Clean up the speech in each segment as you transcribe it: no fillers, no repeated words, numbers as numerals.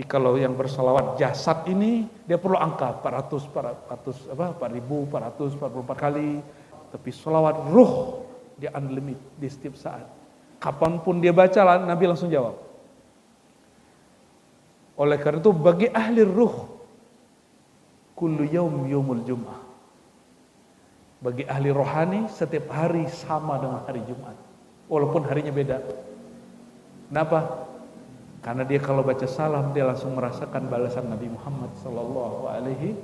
kalau yang bersolawat jasad ini dia perlu angka 444 kali. Tapi solawat ruh dia unlimited di setiap saat. Kapanpun dia baca, Nabi langsung jawab. Oleh karena itu bagi ahli ruh, kullu yaum yaumul jum'ah. Bagi ahli rohani setiap hari sama dengan hari Jumat, walaupun harinya beda. Kenapa? Karena dia kalau baca salam dia langsung merasakan balasan Nabi Muhammad sallallahu alaihi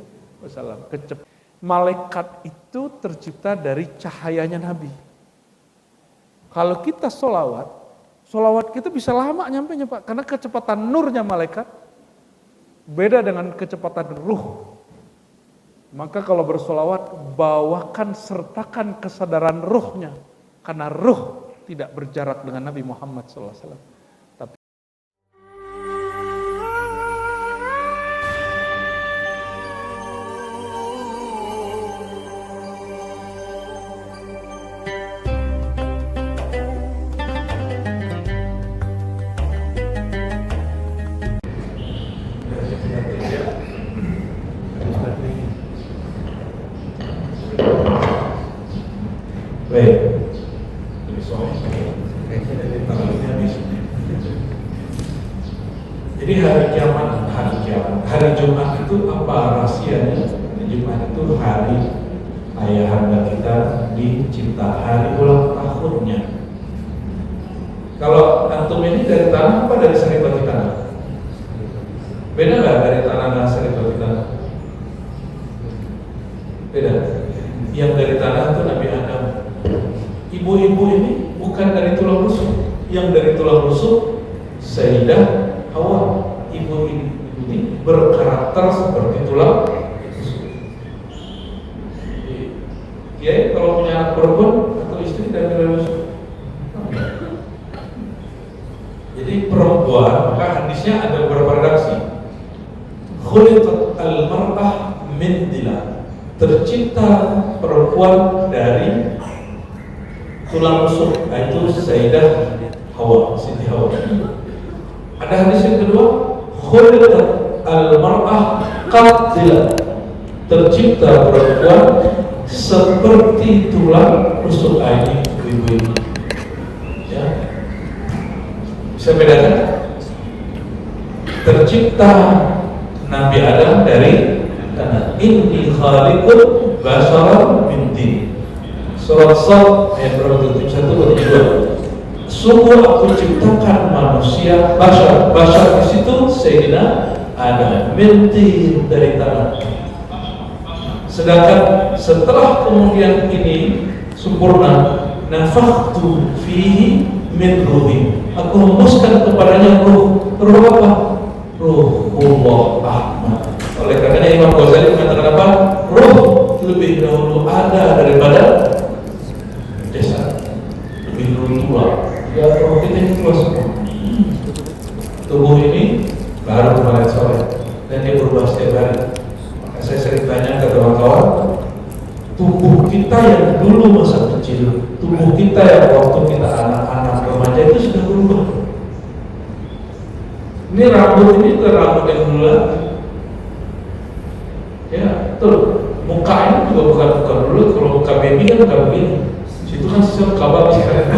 wasallam. Malaikat itu tercipta dari cahayanya Nabi. Kalau kita solawat kita bisa lama nyampainya Pak, karena kecepatan nurnya malaikat beda dengan kecepatan ruh. Maka kalau bersolawat bawakan sertakan kesadaran ruhnya, karena ruh tidak berjarak dengan Nabi Muhammad SAW. Tapi jadi hari Jumat itu apa rahasianya? Jumat itu hari ayahanda kita dicipta, hari ulang tahunnya. Kalau antum ini dari tanah apa dari saripati tanah? Beda nggak dari tanah dan saripati tanah? Beda. Yang dari tanah itu Nabi Adam. Ibu-ibu ini bukan dari tulang rusuk. Yang dari tulang rusuk Sayyidah Hawa. Ibu ini berkarakter seperti tulang rusuk. Ya, kalau punya anak perempuan atau istri dari tulang rusuk. Jadi perempuan, maka hadisnya ada beberapa redaksi. Khuliqat al-mar'ah min dilan. Tercipta perempuan dari tulang rusuk, itu Sayyidah Hawa, Siti Hawa. Ada hadis yang kedua, khuliqat al-mar'ah qaddilan. Tercipta perempuan seperti tulang rusuk, ini ibu-ibu. Ya. Bisa bedakan? Tercipta Nabi Adam dari tanah. Inni khaliqun basharan min tin. Surat Sad ayat 1 sungguh aku ciptakan manusia bashar di situ Sayyidina Adam min tin, dari tanah. Sedangkan setelah kemudian ini sempurna, nafakhtu fihi min ruhi, aku hembuskan kepadanya ruh apa? Ruhullah Ahmad. Oleh karena Imam Ghazali mengatakan apa? Ruh lebih dahulu ada daripada jasad, lebih dulu tua. Ya, roh kita ini tua semua. Tubuh ini baru kemarin sore dan dia berubah setiap hari. Maka saya sering tanya ke kawan-kawan, tubuh kita yang dulu masa kecil, tubuh kita yang waktu kita anak-anak remaja itu sudah berubah. Ini rambut ini bukan rambut yang dulu lagi. Ya, betul. Muka ini juga bukan dulu. Kalau muka baby kan bukan begini. Situ kan sistem kabar sekarang.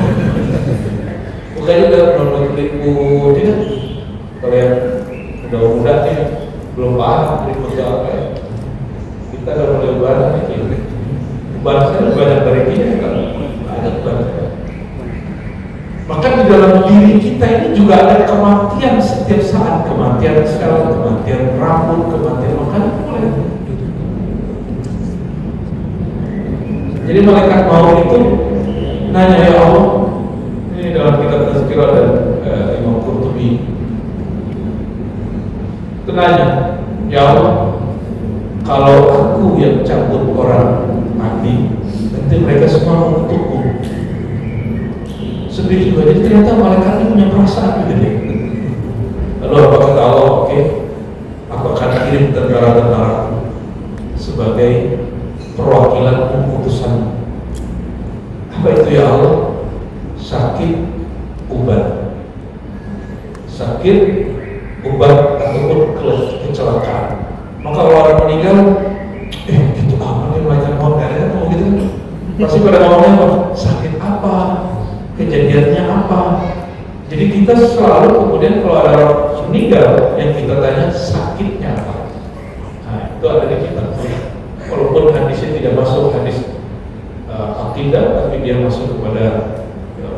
Mukanya udah berliput, ya. Kalau yang udah muda nih belum paham berikutnya apa ya. Kita udah mulai lebaran nih. Bahasanya banyak barikinya kan. Banyak banget. Maka di dalam diri kita ini juga ada kematian setiap saat, kematian sel, kematian rambut, kematian makanan mulai. Jadi malaikat maut itu nanya, ya Allah, ini dalam kitab Tazkirah dan Imam Qurtubi, itu nanya, ya Allah, kalau aku yang cabut orang mati, nanti mereka semua mengutukku. Sedih juga, jadi ternyata malaikat ini punya perasaan gitu deh. Lalu apa kata Allah? Oke, aku akan kirim tentara-tentara sebagai perwakilan utusan. Apa itu ya Allah? Sakit, ubat. Sakit, ubat ataupun kecelakaan. Maka kalau orang meninggal, gitu apa nih macam mau ngomong gitu, pasti pada ngomongnya apa? Sakit apa? Kejadiannya apa? Jadi kita selalu kemudian kalau ada orang meninggal, yang kita tanya sakitnya apa? Nah, itu ada di kita. Walaupun hadisnya tidak masuk hadis akidah, tapi dia masuk kepada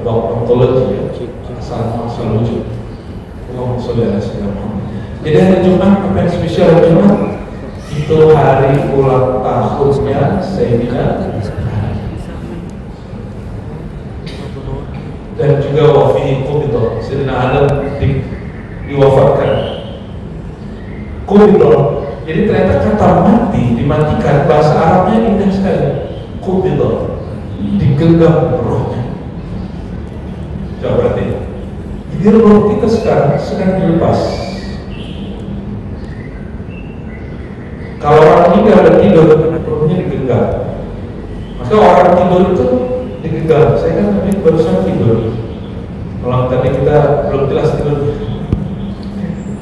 bab ontologi ya, asal wujud. Jadi hari Jumat, apa yang spesial hari Jumat? Itu hari ulang tahunnya Sayyidina dan juga wafihi kubito. Sayyidina Adam diwafatkan kubito. Jadi ternyata kata mati, dimatikan, bahasa Arabnya indah sekali. Kubito, digenggam rohnya. Coba berarti jadi roh kita sekarang sedang dilepas. Kalau orang meninggal dan tidur, rohnya digenggam. Maka orang tidur itu digenggam. Saya kan tadi barusan tidur. Kalau tadi kita belum jelas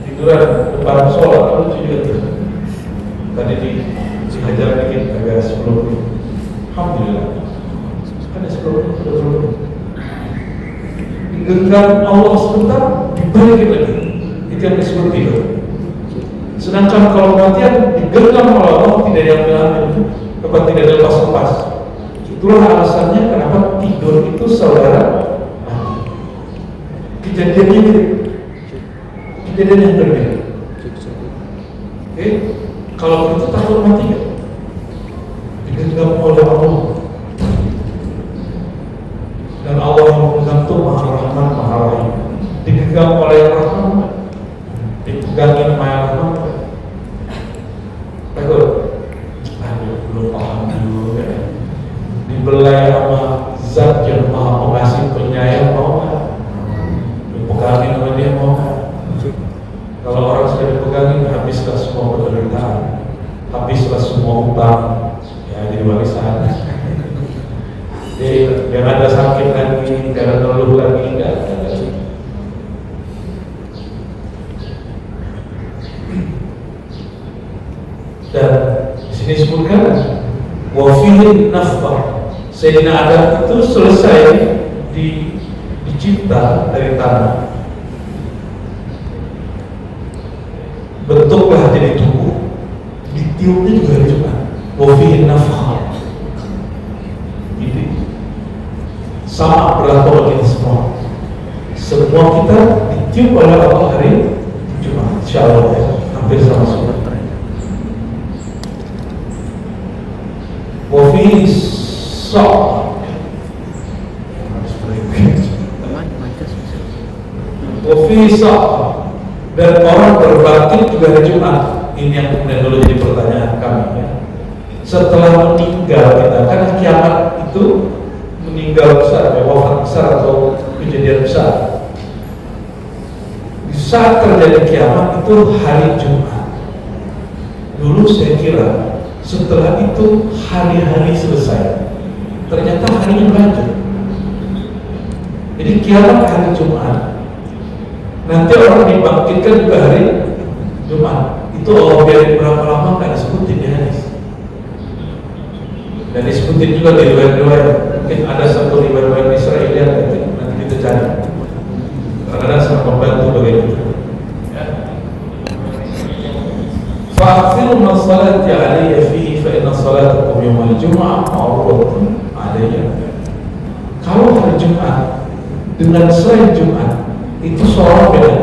tiduran depan sholat, lucu juga tuh. Tadi dihajar dikit agak 10 menit. Alhamdulillah. Kan 10 menit sudah 10 menit. Digenggam Allah sebentar, dibalikin lagi. Itu yang disebut tidur. Sedangkan kalau kematian digenggam oleh Allah, tidak diambil-ambil, tempat tidak dilepas-lepas. Itulah alasannya kenapa tidur itu saudara kejadiannya mirip, kejadian yang berbeda. Oke, kalau begitu takut mati kan? Digenggam oleh Allah. Dan Allah yang menggenggam itu Maha Rahman, Maha Rahim. Digenggam oleh yang Rahman, dipegangin sama yang Rahman. Takut? Aduh, belum paham dulu ya. Dibelai sama Zat yang Maha Pengasih Penyayang, mau nggak? Dipegangin sama dia, mau nggak? Kalau orang sudah dipegangin, habislah semua penderitaan, habislah semua hutang, ya jadi warisan. Jadi jangan ada sakit lagi, jangan ngeluh lagi, enggak. Dan di sini disebutkan wafihin nafkah. Sayyidina Adam itu selesai dicipta dari tanah, bentuklah jadi tubuh, ditiupnya juga hari Jumat. Wafihin nafkah. Sama berlaku bagi semua. Semua kita ditiup oleh Allah hari Jumat. Insyaallah ya, hampir sama semua. Wafi sok. Wafi sok. Dan orang berbakti juga hari Jumat. Ini yang kemudian dulu jadi pertanyaan kami ya. Setelah meninggal kita, kan kiamat itu meninggal besar, wafat besar atau kejadian besar. Di saat terjadi kiamat itu hari Jumat. Dulu saya kira setelah itu hari-hari selesai. Ternyata harinya berlanjut. Jadi kiamat hari Jumat. Nanti orang dibangkitkan juga hari Jumat. Itu Allah biarin berapa lama kan disebutin di hadis. Dan disebutin juga di riwayat-riwayat. Mungkin ada satu riwayat Israelian nanti kita cari. Karena sangat membantu bagaimana. Fa'afiru masalati alaiya fihi fa'inna salatakum yawmal jum'ah ma'rudatun alaiya. Kalau hari Jumat dengan selain Jumat itu sholat beda.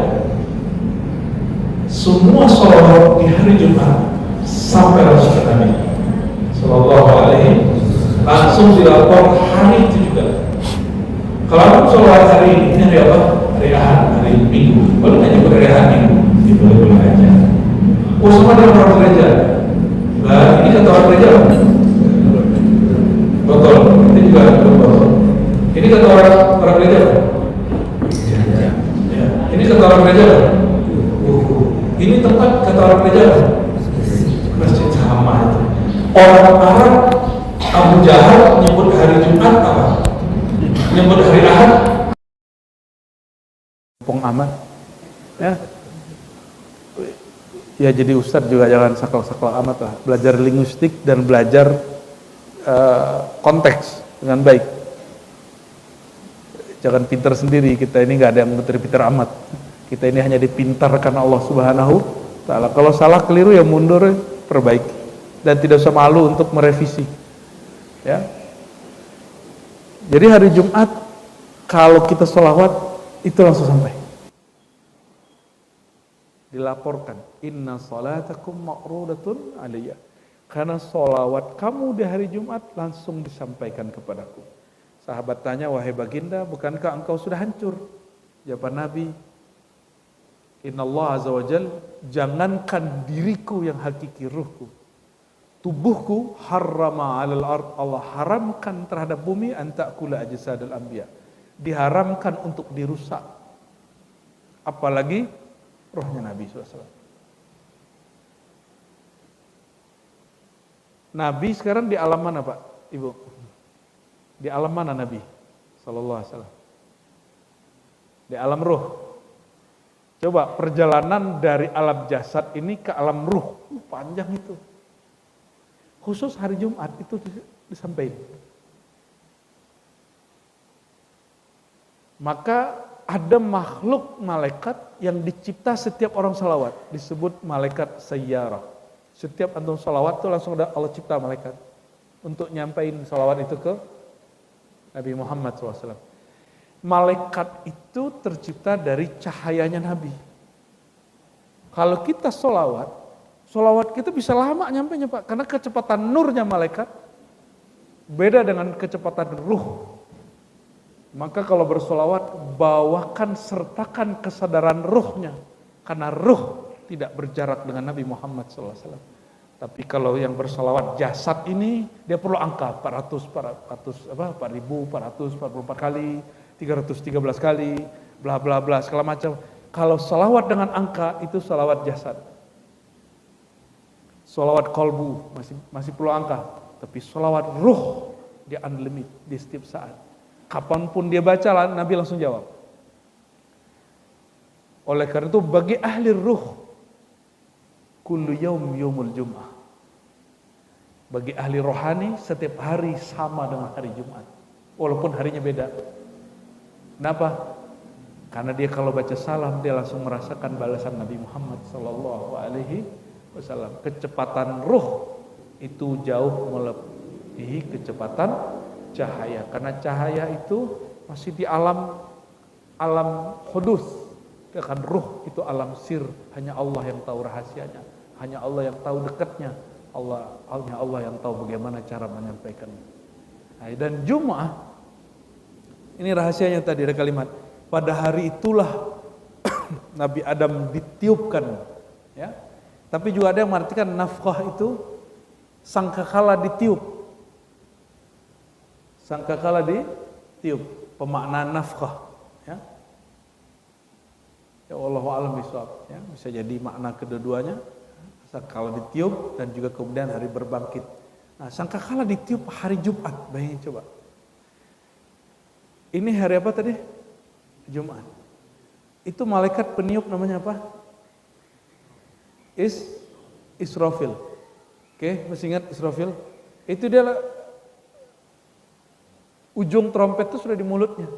Semua sholat di hari Jumat sampai Rasul Nabi Sallallahu Alaihi langsung dilapor hari itu juga. Kalau sholat hari ini hari apa? Hari Ahad, hari Minggu. Boleh nggak nyebut hari Ahad Minggu? Boleh aja. Oh, sama dengan orang gereja. Nah, ini kata orang gereja. Betul. Ini juga betul. Ini kata orang gereja. Ya. Ini kata orang gereja. Ini tempat kata orang gereja. Masjid sama itu. Orang Arab Abu Jahal nyebut hari Jumat apa? Nyebut hari Ahad. Pong aman. Ya. Ya jadi ustadz juga jangan sakal-sakal amat lah. Belajar linguistik dan belajar konteks dengan baik. Jangan pintar sendiri, kita ini nggak ada yang pintar amat. Kita ini hanya dipintarkan Allah Subhanahu Ta'ala. Kalau salah keliru ya mundur, perbaiki. Dan tidak usah malu untuk merevisi. Ya. Jadi hari Jumat kalau kita sholawat itu langsung sampai. Dilaporkan, inna salatakum ma'rudatun aliyya. Karena sholawat kamu di hari Jumat langsung disampaikan kepadaku. Sahabat tanya, wahai baginda, bukankah engkau sudah hancur? Jawaban Nabi, inna Allah azza wa jal, jangankan diriku yang hakiki ruhku, tubuhku harrama alal ard, Allah haramkan terhadap bumi antakula ajsadal anbiya, diharamkan untuk dirusak, apalagi rohnya Nabi SAW. Nabi sekarang di alam mana Pak, Ibu? Di alam mana Nabi SAW? Di alam ruh. Coba perjalanan dari alam jasad ini ke alam ruh, panjang itu. Khusus hari Jumat itu disampaikan. Maka ada makhluk malaikat yang dicipta setiap orang salawat, disebut malaikat sayyarah. Setiap antum salawat itu langsung ada Allah cipta malaikat untuk nyampain salawat itu ke Nabi Muhammad SAW. Malaikat itu tercipta dari cahayanya Nabi. Kalau kita salawat kita bisa lama nyampainya Pak, karena kecepatan nurnya malaikat beda dengan kecepatan ruh. Maka kalau bersolawat, bawakan sertakan kesadaran ruhnya. Karena ruh tidak berjarak dengan Nabi Muhammad SAW. Tapi kalau yang bersolawat jasad ini, dia perlu angka 4.444 kali, 313 kali, bla bla bla, segala macam. Kalau solawat dengan angka, itu solawat jasad. Solawat kolbu, masih perlu angka. Tapi solawat ruh, dia unlimited di setiap saat. Kapanpun dia baca, Nabi langsung jawab. Oleh karena itu bagi ahli ruh, kullu yaum yaumul jum'ah. Bagi ahli rohani, setiap hari sama dengan hari Jumat, walaupun harinya beda. Kenapa? Karena dia kalau baca salam, dia langsung merasakan balasan Nabi Muhammad SAW. Kecepatan ruh itu jauh melebihi kecepatan cahaya, karena cahaya itu masih di alam hudus, kan ruh itu alam sir, hanya Allah yang tahu rahasianya, hanya Allah yang tahu dekatnya, hanya Allah yang tahu bagaimana cara menyampaikannya. Dan Jumat ini rahasianya tadi ada kalimat, pada hari itulah Nabi Adam ditiupkan, ya. Tapi juga ada yang mengartikan nafkah itu sangkakala ditiup. Sangkakala ditiup, pemaknaan nafkah, ya. Ya Allahu a'lam bishawab, ya, bisa jadi makna kedua-duanya, sangkakala ditiup dan juga kemudian hari berbangkit. Nah, sangkakala ditiup hari Jumat, bayangin coba. Ini hari apa tadi? Jumat. Itu malaikat peniup namanya apa? Israfil. Oke, masih ingat Israfil? Itu dia ujung trompet itu sudah di mulutnya.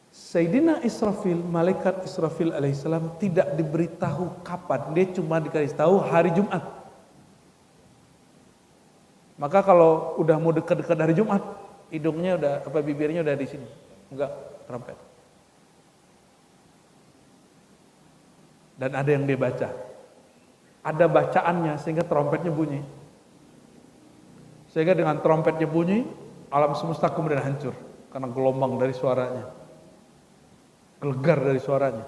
Sayyidina Israfil, malaikat Israfil alaihissalam tidak diberitahu kapan, dia cuma dikasih tahu hari Jumat. Maka kalau udah mau dekat-dekat hari Jumat, hidungnya udah bibirnya udah di sini, enggak trompet. Dan ada yang dia baca, ada bacaannya sehingga trompetnya bunyi. Sehingga dengan trompetnya bunyi, alam semesta kemudian hancur karena gelombang dari suaranya, gelegar dari suaranya.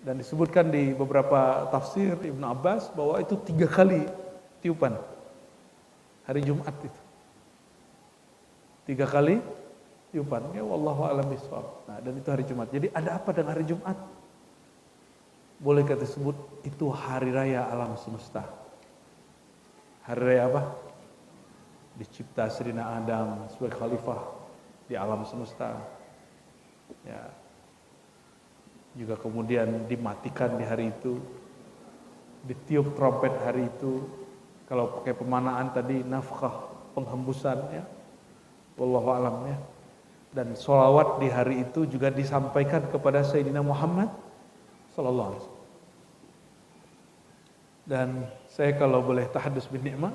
Dan disebutkan di beberapa tafsir Ibnu Abbas bahwa itu 3 kali tiupan hari Jumat itu. 3 kali tiupan. Ya wallahu a'lam bishawab. Nah, dan itu hari Jumat. Jadi ada apa dengan hari Jumat? Boleh kita sebut itu hari raya alam semesta. Hari raya apa? Dicipta Sayyidina Adam sebagai khalifah di alam semesta. Ya. juga kemudian dimatikan di hari itu, ditiup trompet hari itu. Kalau pakai pemanaan tadi nafkah, penghembusan ya, wallahu alam ya. Dan sholawat di hari itu juga disampaikan kepada Sayyidina Muhammad sallallahu alaihi wasallam. Dan saya kalau boleh tahadus bin ni'mah,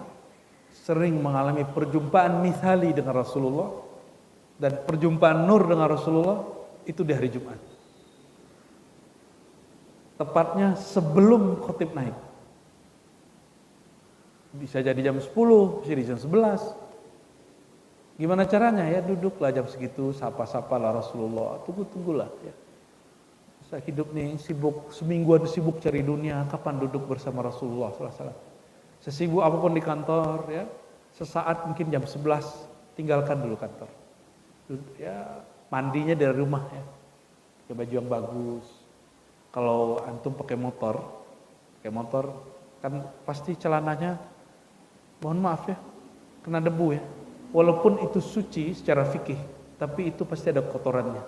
sering mengalami perjumpaan misali dengan Rasulullah dan perjumpaan nur dengan Rasulullah itu di hari Jumat. Tepatnya sebelum khotib naik. Bisa jadi jam 10, bisa jadi jam 11. Gimana caranya ya? Duduklah jam segitu, sapa-sapalah Rasulullah, tunggulah ya. Saya hidup nih sibuk, seminggu ada sibuk cari dunia, kapan duduk bersama Rasulullah SAW. Sesibuk apapun di kantor ya, sesaat mungkin jam 11 tinggalkan dulu kantor. Ya, mandinya dari rumah ya, pakai baju yang bagus. Kalau antum pakai motor kan pasti celananya, mohon maaf ya, kena debu ya. Walaupun itu suci secara fikih, tapi itu pasti ada kotorannya.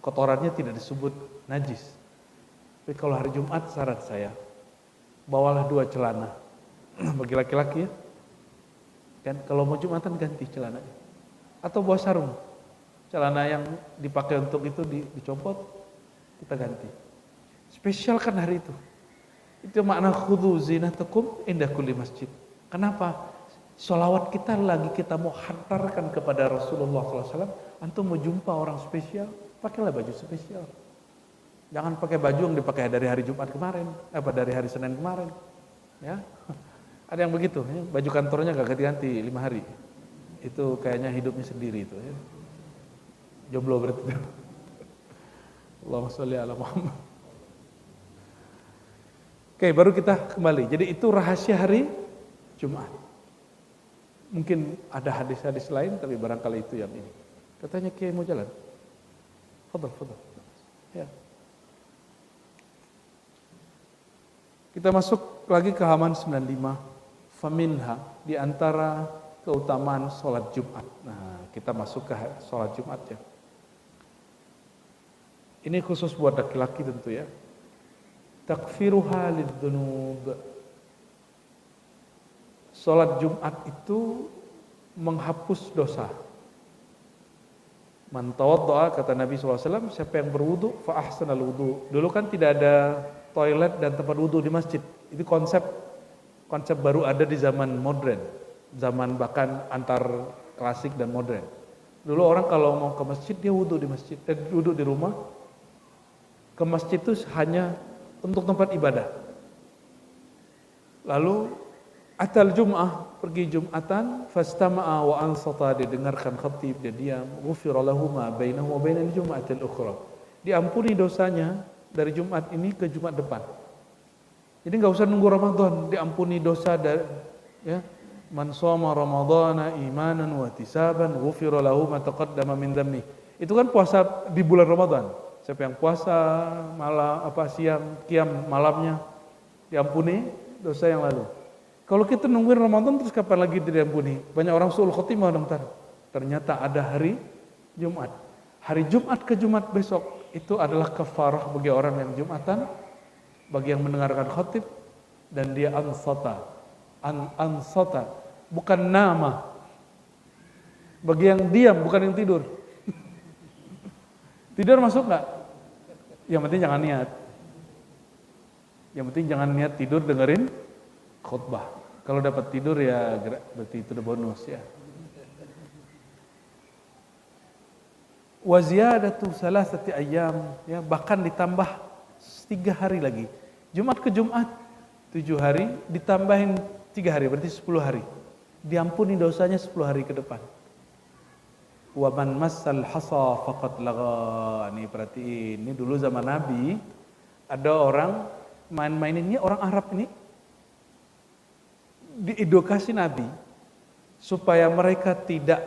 Kotorannya tidak disebut najis. Tapi kalau hari Jumat saran saya, bawalah 2 celana. Bagi laki-laki ya. Kan kalau mau Jumatan ganti celananya. Atau bawa sarung. Celana yang dipakai untuk itu dicopot, kita ganti. Spesialkan hari itu. Itu makna khudhu zinatakum inda kulli masjid. Kenapa? Sholawat kita lagi kita mau hantarkan kepada Rasulullah SAW. Antum mau jumpa orang spesial, pakailah baju spesial. Jangan pakai baju yang dipakai dari hari Jumat kemarin, dari hari Senin kemarin. Ya, ada yang begitu. Ya. Baju kantornya gak ganti-ganti 5 hari. Itu kayaknya hidupnya sendiri itu. Ya. Jomblo berarti. Allahumma sholli ala Muhammad. Oke, baru kita kembali. Jadi itu rahasia hari Jumat. Mungkin ada hadis-hadis lain, tapi barangkali itu yang ini. Katanya Kiai mau jalan. Fadal. Ya. Kita masuk lagi ke halaman 95. Faminha, di antara keutamaan sholat Jumat. Nah, kita masuk ke sholat Jumat ya. Ini khusus buat laki-laki tentu ya. Takfiruha lidhunub. Sholat Jumat itu menghapus dosa. Man tawadda'a, kata Nabi SAW, siapa yang berwudu fa ahsanal wudu. Dulu kan tidak ada toilet dan tempat wudu di masjid. Itu konsep baru ada di zaman modern. Zaman bahkan antar klasik dan modern. Dulu orang kalau mau ke masjid dia wudu di masjid, wudu di rumah. Ke masjid itu hanya untuk tempat ibadah. Lalu atal Jum'ah, pergi Jum'atan, fastama'a wa ansata, didengarkan khatib, dia diam, ghufira lahu ma bainahu wa bainal jum'atil ukhra. Diampuni dosanya dari Jumat ini ke Jumat depan. Jadi enggak usah nunggu Ramadan, diampuni dosa dari ya. Man shoma ramadhana imanan wa ihtisaban ghufira lahu ma taqaddama min dhanbi. Itu kan puasa di bulan Ramadan. Siapa yang puasa malam siang qiyam malamnya diampuni dosa yang lalu. Kalau kita nungguin Ramadan terus kapan lagi diampuni? Banyak orang suul khotimah dong ntar. Ternyata ada hari Jumat. Hari Jumat ke Jumat besok itu adalah kafarah bagi orang yang Jumatan, bagi yang mendengarkan khatib dan dia ansata. Ansata bukan nama. Bagi yang diam bukan yang tidur. Tidur masuk enggak? Yang penting jangan niat. Yang penting jangan niat tidur dengerin khutbah. Kalau dapat tidur ya berarti itu udah bonus ya. Wa ziyadatu salasati ayyam, ya, bahkan ditambah 3 hari lagi. Jumat ke Jumat 7 hari ditambahin 3 hari berarti 10 hari. Diampuni dosanya 10 hari ke depan. Wa man massal hasa faqad lagha. Nih perhatiin, ini dulu zaman Nabi ada orang main-mainin, ini orang Arab ini diedukasi Nabi supaya mereka tidak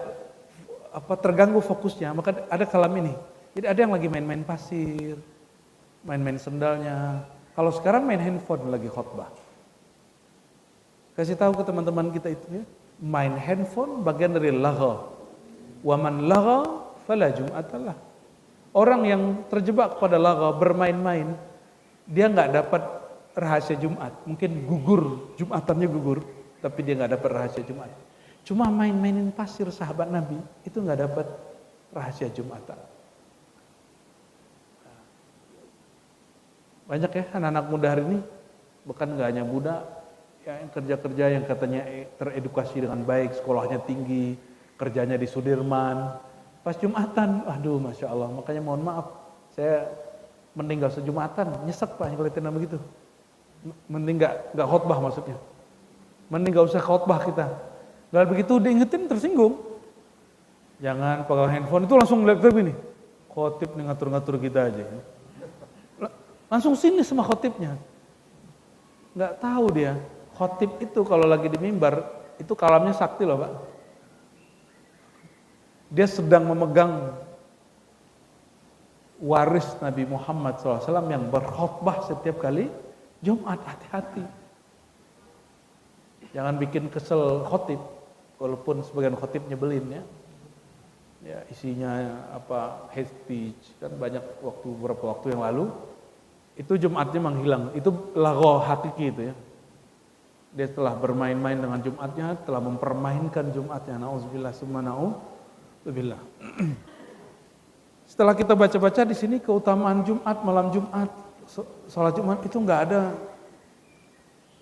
terganggu fokusnya, maka ada kalam ini. Jadi ada yang lagi main-main pasir, main-main sendalnya. Kalau sekarang main handphone lagi khutbah. Kasih tahu ke teman-teman kita itu ya, main handphone bagian dari lagha. Wa man lagha fala jum'atalah. Orang yang terjebak pada lagha, bermain-main, dia nggak dapat rahasia Jumat. Mungkin gugur, Jumatannya gugur, tapi dia nggak dapat rahasia Jumat. Cuma main-mainin pasir sahabat Nabi, itu nggak dapat rahasia Jumatan. Banyak ya anak-anak muda hari ini, bahkan nggak hanya muda, ya, yang kerja-kerja yang katanya teredukasi dengan baik, sekolahnya tinggi, kerjanya di Sudirman, pas Jumatan, aduh Masya Allah, makanya mohon maaf, saya mending gak usah Jumatan, nyesek Pak ngeliatin begitu. Mending gak khotbah maksudnya. Mending gak usah khotbah kita. Lalu begitu diingetin tersinggung. Jangan pegang handphone, itu langsung laptop ini. Khotib nih ngatur-ngatur kita aja. Langsung sini sama khotibnya. Gak tahu dia, khotib itu kalau lagi di mimbar, itu kalamnya sakti loh Pak. Dia sedang memegang waris Nabi Muhammad SAW yang berkhutbah setiap kali Jumat. Hati-hati, jangan bikin kesel khotib, walaupun sebagian khotib nyebelin ya. Ya isinya apa, hate speech kan banyak beberapa waktu yang lalu itu Jumatnya menghilang, itu lagho hakiki itu ya. Dia telah bermain-main dengan Jumatnya, telah mempermainkan Jumatnya. Nauzubillah summa na'udzubillah. Setelah kita baca-baca di sini keutamaan Jumat, malam Jumat, sholat Jumat itu nggak ada.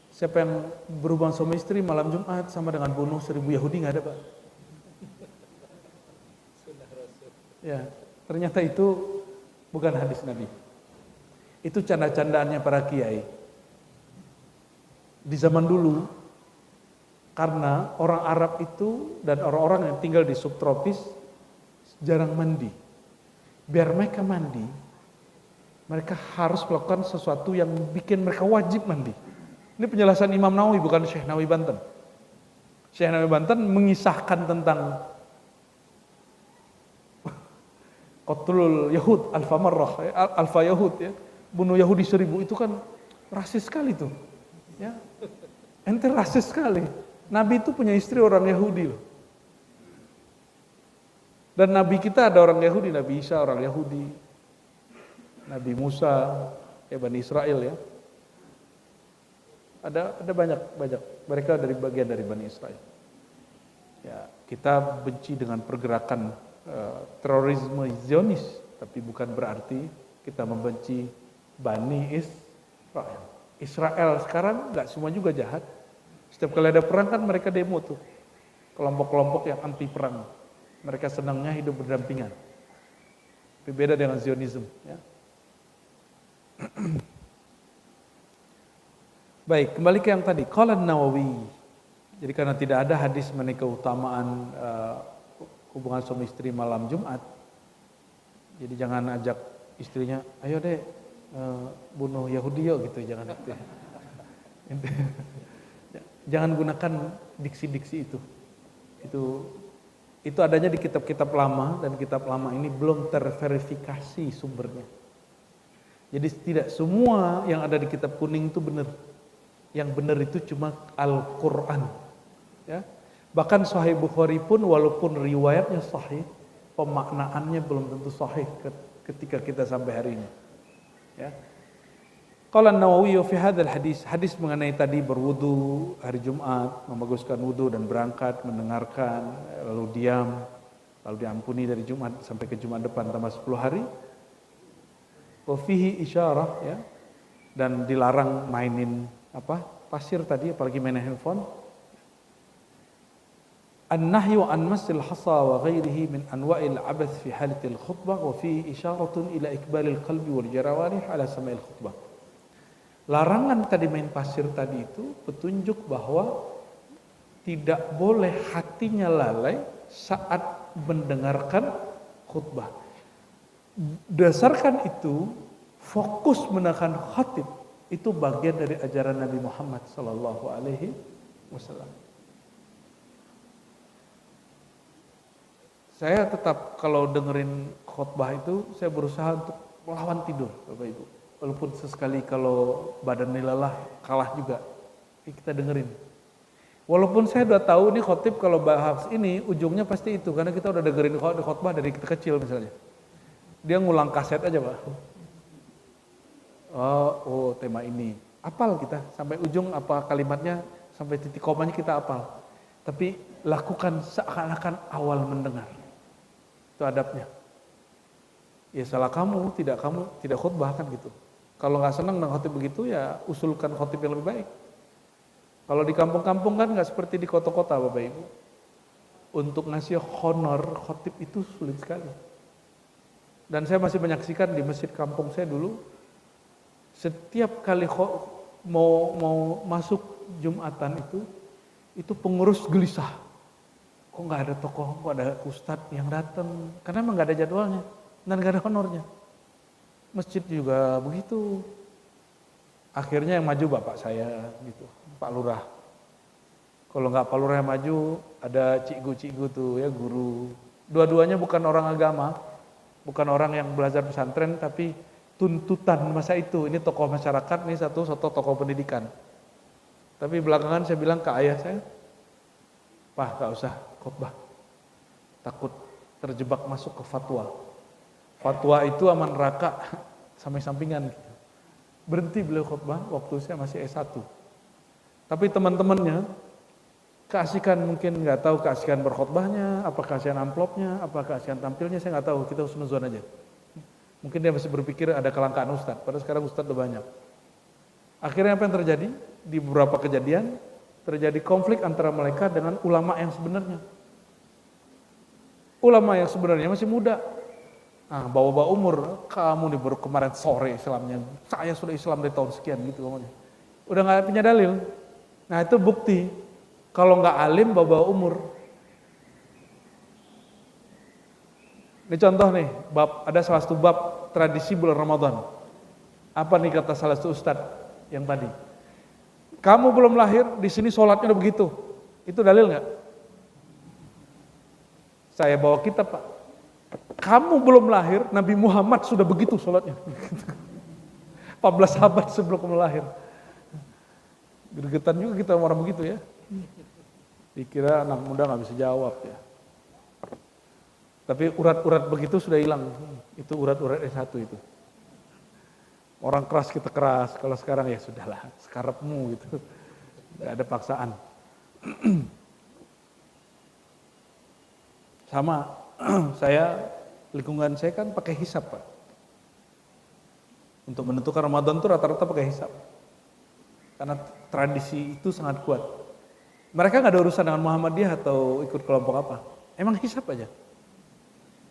Siapa yang berhubungan suami istri malam Jumat sama dengan bunuh 1000 Yahudi, nggak ada Pak. Ya, ternyata itu bukan hadis Nabi. Itu canda-candaannya para kiai. Di zaman dulu, karena orang Arab itu dan orang-orang yang tinggal di subtropis jarang mandi. Biar mereka mandi, mereka harus melakukan sesuatu yang bikin mereka wajib mandi. Ini penjelasan Imam Nawawi, bukan Syekh Nawawi Banten. Syekh Nawawi Banten mengisahkan tentang qatlul Yahud, alfa marrah, alfa Yahud ya. Bunuh Yahudi 1000, itu kan rasis sekali tuh. Ya. Ente rasis sekali. Nabi itu punya istri orang Yahudi loh. Dan Nabi kita ada orang Yahudi, Nabi Isa orang Yahudi, Nabi Musa, ya Bani Israel ya. Ada banyak mereka dari bagian dari Bani Israel. Ya, kita benci dengan pergerakan terorisme Zionis, tapi bukan berarti kita membenci Bani Israel. Israel sekarang nggak semua juga jahat. Setiap kali ada perang kan mereka demo tuh, kelompok-kelompok yang anti perang. Mereka senangnya hidup berdampingan. Berbeda dengan Zionisme. Ya. Baik, kembali ke yang tadi. Qala Nawawi. Jadi karena tidak ada hadis mengenai keutamaan hubungan suami istri malam Jumat, jadi jangan ajak istrinya, ayo deh bunuh Yahudi yuk gitu, jangan gitu. Jangan gunakan diksi-diksi itu. Itu adanya di kitab-kitab lama, dan kitab lama ini belum terverifikasi sumbernya. Jadi tidak semua yang ada di kitab kuning itu benar. Yang benar itu cuma Al-Quran. Ya. Bahkan Sahih Bukhari pun walaupun riwayatnya sahih, pemaknaannya belum tentu sahih ketika kita sampai hari ini. Ya. Qala Nawawi fi hadzal hadis mengenai tadi berwudu hari Jumat, membaguskan wudu dan berangkat, mendengarkan, lalu diam, lalu diampuni dari Jumat sampai ke Jumat depan tambah 10 hari. Wa fihi isyarah ya, dan dilarang mainin pasir tadi, apalagi main handphone. An-nahyu an masil hasa wa ghairihi min anwa'il abath fi halatil khutbah wa fihi isyaratun ila ikbalil qalbi wal jarawarih ala sama'il khutbah. Larangan tadi main pasir tadi itu petunjuk bahwa tidak boleh hatinya lalai saat mendengarkan khutbah. Dasarkan itu, fokus menekan khatib itu bagian dari ajaran Nabi Muhammad sallallahu alaihi wasallam. Saya tetap kalau dengerin khutbah itu saya berusaha untuk melawan tidur, Bapak Ibu. Walaupun sesekali kalau badannya lelah, kalah juga, kita dengerin. Walaupun saya udah tahu nih khotib kalau bahas ini, ujungnya pasti itu. Karena kita udah dengerin khotbah dari kita kecil misalnya. Dia ngulang kaset aja Pak. Oh tema ini. Apal kita sampai ujung apa kalimatnya, sampai titik komanya kita apal. Tapi lakukan seakan-akan awal mendengar. Itu adabnya. Ya salah kamu tidak khutbah kan gitu. Kalau nggak senang dengan khotib begitu ya usulkan khotib yang lebih baik. Kalau di kampung-kampung kan nggak seperti di kota-kota Bapak Ibu. Untuk ngasih honor khotib itu sulit sekali. Dan saya masih menyaksikan di masjid kampung saya dulu, setiap kali mau masuk Jumatan itu pengurus gelisah. Kok nggak ada tokoh, kok ada ustadz yang datang? Karena emang nggak ada jadwalnya dan nggak ada honornya. Masjid juga begitu. Akhirnya yang maju bapak saya gitu, Pak Lurah. Kalau nggak Pak Lurah yang maju, ada cikgu-cikgu tuh ya guru. Dua-duanya bukan orang agama, bukan orang yang belajar pesantren, tapi tuntutan masa itu. Ini tokoh masyarakat, ini satu tokoh pendidikan. Tapi belakangan saya bilang ke ayah saya, Pak gak usah khotbah, takut terjebak masuk ke fatwa. Fatwa itu aman neraka sampai sampingan gitu. Berhenti beliau khotbah waktu saya masih S1. Tapi teman-temannya keasikan, mungkin nggak tahu keasikan berkhotbahnya, apa keasikan amplopnya, apa keasikan tampilnya, saya nggak tahu, kita husnuzon aja. Mungkin dia masih berpikir ada kelangkaan ustadz, padahal sekarang ustadz udah banyak. Akhirnya apa yang terjadi? Di beberapa kejadian terjadi konflik antara mereka dengan ulama yang sebenarnya. Ulama yang sebenarnya masih muda. Nah, bawa-bawa umur, kamu nih baru kemarin sore Islamnya, saya sudah Islam dari tahun sekian gitu ngomongnya. Udah nggak punya dalil. Nah itu bukti kalau nggak alim bawa-bawa umur. Ini contoh nih, ada salah satu bab tradisi bulan Ramadan. Apa nih kata salah satu ustadz yang tadi? Kamu belum lahir, di sini sholatnya udah begitu. Itu dalil nggak? Saya bawa kitab Pak. Kamu belum lahir, Nabi Muhammad sudah begitu sholatnya. 14 abad sebelum kamu lahir. Gregetan juga kita orang begitu ya. Dikira anak muda nggak bisa jawab ya. Tapi urat-urat begitu sudah hilang. Itu urat-urat S1 itu. Orang keras kita keras, kalau sekarang ya sudahlah, sekarepmu gitu. Nggak ada paksaan. Sama, lingkungan saya kan pakai hisab Pak. Untuk menentukan Ramadan itu rata-rata pakai hisab. Karena tradisi itu sangat kuat. Mereka nggak ada urusan dengan Muhammadiyah atau ikut kelompok apa. Emang hisab aja.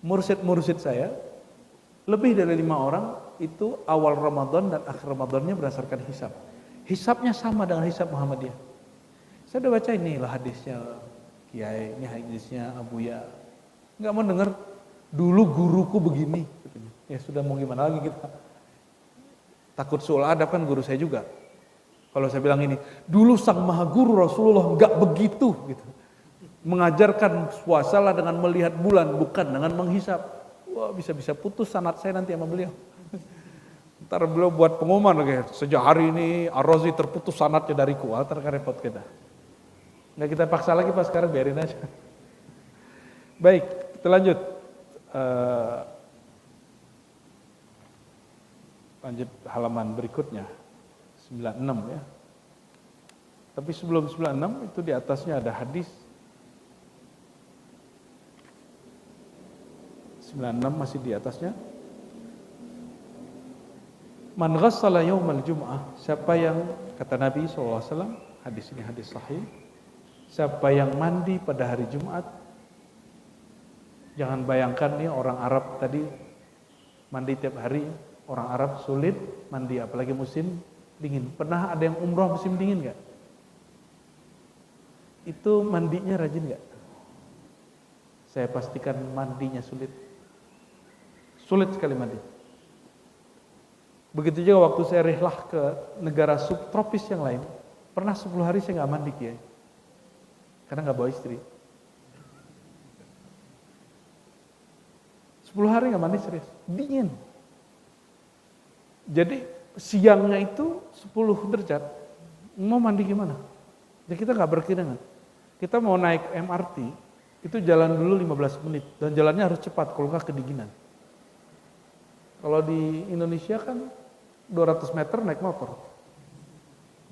Mursyid saya, lebih dari 5 orang itu awal Ramadan dan akhir Ramadannya berdasarkan hisab. Hisabnya sama dengan hisab Muhammadiyah. Saya udah baca inilah hadisnya Kiai, ini hadisnya Abuya. Nggak mau dengar, dulu guruku begini. Ya sudah mau gimana lagi kita. Takut soal adab kan guru saya juga. Kalau saya bilang ini, dulu sang maha guru Rasulullah nggak begitu gitu. Mengajarkan puasalah dengan melihat bulan, bukan dengan menghisap. Wah bisa-bisa putus sanad saya nanti sama beliau. Ntar beliau buat pengumuman kayak sejak hari ini Ar-Razi terputus sanadnya dariku. Ntar kan repot kita. Nggak kita paksa lagi Pak, sekarang biarin aja. Baik, kita lanjut. Lanjut halaman berikutnya. 96 ya. Tapi sebelum 96 itu di atasnya ada hadis 96 masih di atasnya. Man ghassala yaumal jum'ah, siapa yang kata Nabi SAW, hadis ini hadis sahih, siapa yang mandi pada hari Jumat. Jangan bayangkan nih orang Arab tadi mandi tiap hari, orang Arab sulit mandi apalagi musim dingin. Pernah ada yang umroh musim dingin nggak? Itu mandinya rajin nggak? Saya pastikan mandinya sulit. Sulit sekali mandi. Begitu juga waktu saya rihlah ke negara subtropis yang lain, pernah 10 hari saya nggak mandi Kiai. Karena nggak bawa istri. 10 hari nggak mandi serius, dingin. Jadi siangnya itu 10 derajat, mau mandi gimana? Ya kita nggak berkirangan. Kita mau naik MRT, itu jalan dulu 15 menit dan jalannya harus cepat kalau nggak kedinginan. Kalau di Indonesia kan 200 meter naik motor.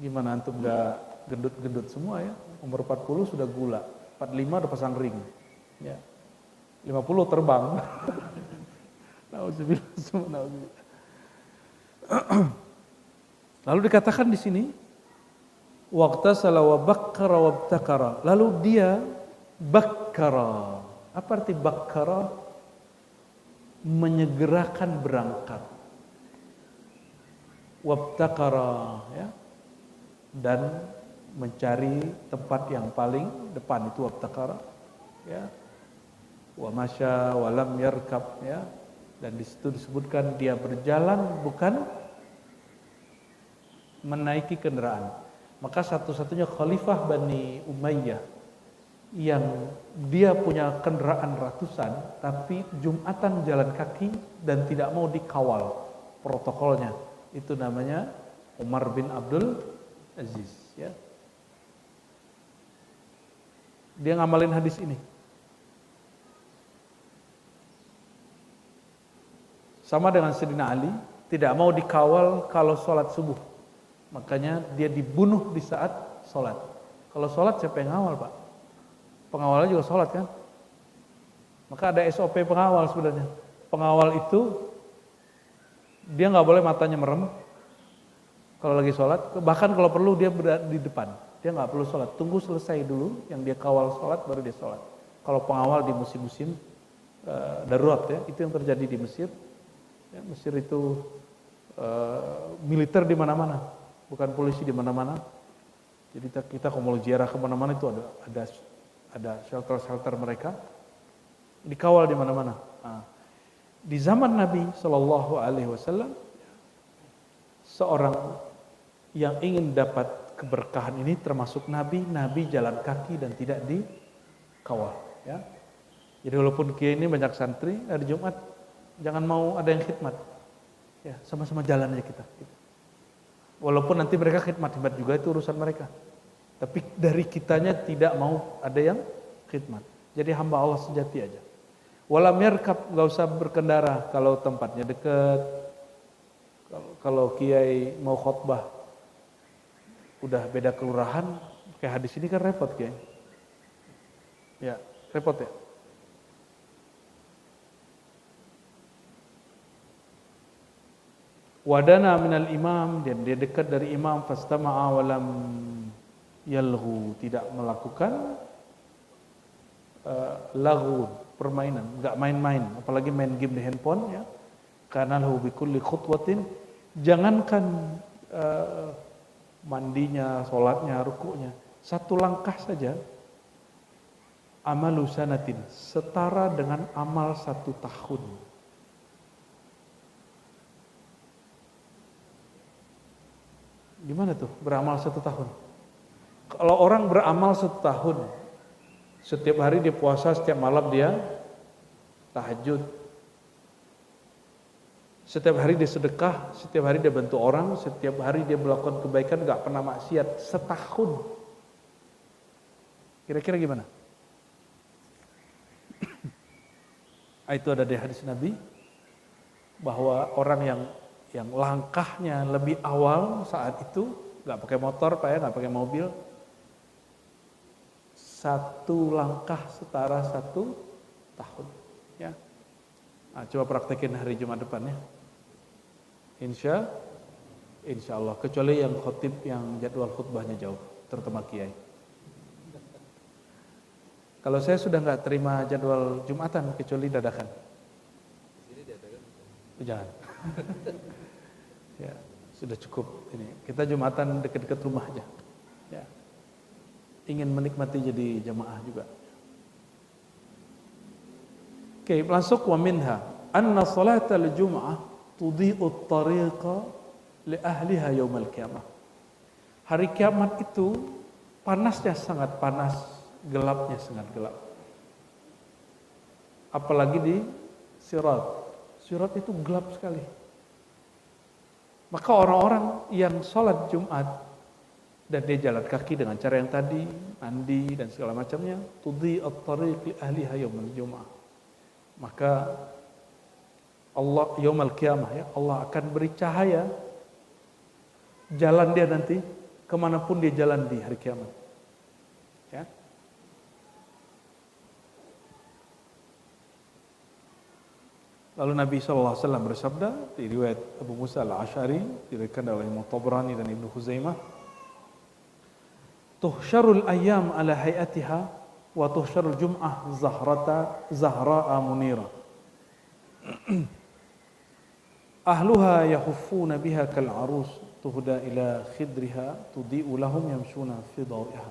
Gimana antum nggak gendut-gendut semua ya? Umur 40 sudah gula, 45 udah pasang ring. Ya. 50 terbang. Nauzubillah, nauzubillah. Lalu dikatakan di sini waqtasala wa bakkara wa ibtakara. Lalu dia bakkara. Apa arti bakkara? Menyegerakan berangkat. Wabtakara, ya. Dan mencari tempat yang paling depan itu wabtakara, ya. Wa masya wa lam yarkab, ya. Dan di situ disebutkan dia berjalan bukan menaiki kendaraan. Maka satu-satunya khalifah Bani Umayyah yang dia punya kendaraan ratusan tapi Jumatan jalan kaki dan tidak mau dikawal protokolnya, itu namanya Umar bin Abdul Aziz, ya. Dia ngamalin hadis ini. Sama dengan Sayyidina Ali, tidak mau dikawal kalau sholat subuh. Makanya dia dibunuh di saat sholat. Kalau sholat siapa yang ngawal, Pak? Pengawalnya juga sholat kan? Maka ada SOP pengawal sebenarnya. Pengawal itu dia nggak boleh matanya merem kalau lagi sholat. Bahkan kalau perlu dia berada di depan. Dia nggak perlu sholat. Tunggu selesai dulu yang dia kawal sholat baru dia sholat. Kalau pengawal di musim-musim darurat, ya, itu yang terjadi di Mesir. Ya, Mesir itu militer di mana-mana, bukan polisi di mana-mana. Jadi kita kalau mau ziarah kemana-mana itu ada shelter mereka, dikawal di mana-mana. Nah, di zaman Nabi Shallallahu Alaihi Wasallam, seorang yang ingin dapat keberkahan ini termasuk Nabi jalan kaki dan tidak dikawal. Ya. Jadi walaupun kiai ini banyak santri, hari Jumat jangan mau ada yang khidmat, ya sama-sama jalan aja kita. Walaupun nanti mereka khidmat juga itu urusan mereka. Tapi dari kitanya tidak mau ada yang khidmat. Jadi hamba Allah sejati aja. Walam yarkab, nggak usah berkendara kalau tempatnya dekat. Kalau kiai mau khotbah udah beda kelurahan, kayak hadis ini kan repot kiai. Ya, repot ya. Wadana minal imam, dan dia dekat dari imam, fastama'a walam yalghu, tidak melakukan laghu, permainan, enggak main-main, apalagi main game di handphone, ya. Karena lahu bikulli khutwatin, jangankan mandinya, sholatnya, rukuknya, satu langkah saja amalu sanatin, setara dengan amal 1 tahun. Gimana tuh beramal 1 tahun? Kalau orang beramal 1 tahun, setiap hari dia puasa, setiap malam dia tahajud, setiap hari dia sedekah, setiap hari dia bantu orang, setiap hari dia melakukan kebaikan, gak pernah maksiat, setahun. Kira-kira gimana? Itu ada di hadis Nabi bahwa orang yang langkahnya lebih awal saat itu, nggak pakai motor, Pak, ya, nggak pakai mobil, 1 langkah setara 1 tahun, ya. Nah, coba praktekin hari Jumat depan, ya. Insya Allah, kecuali yang khotib yang jadwal khutbahnya jauh, terutama kiai. Kalau saya sudah nggak terima jadwal Jumatan kecuali dadakan. Jangan. Ya, sudah cukup ini. Kita Jumatan dekat-dekat rumah aja. Ya. Ingin menikmati jadi jamaah juga. Oke, masuk wa minha anna salatal jum'ah tudhi'u at-tariqa li ahliha yaumal qiyamah. Hari kiamat itu panasnya sangat panas, gelapnya sangat gelap. Apalagi di Sirat. Sirat itu gelap sekali. Maka orang-orang yang sholat Jumat dan dia jalan kaki dengan cara yang tadi, mandi dan segala macamnya, tudhi at-tariq li ahliha yaumil jum'ah. Maka Allah yaumul qiyamah ya, Allah akan beri cahaya jalan dia nanti kemanapun dia jalan di hari kiamat. Ya. Lalu Nabi SAW bersabda di riwayat Abu Musa al-Ash'ari diriwayatkan oleh Imam Tabrani dan Ibnu Khuzaimah, tuhsyarul ayyam ala hayatiha wa tuhsyarul jum'ah zahra'a munira. Ahluha yahuffuna biha kal arus tuhda ila khidriha tudi'u lahum yamshuna fi dawiha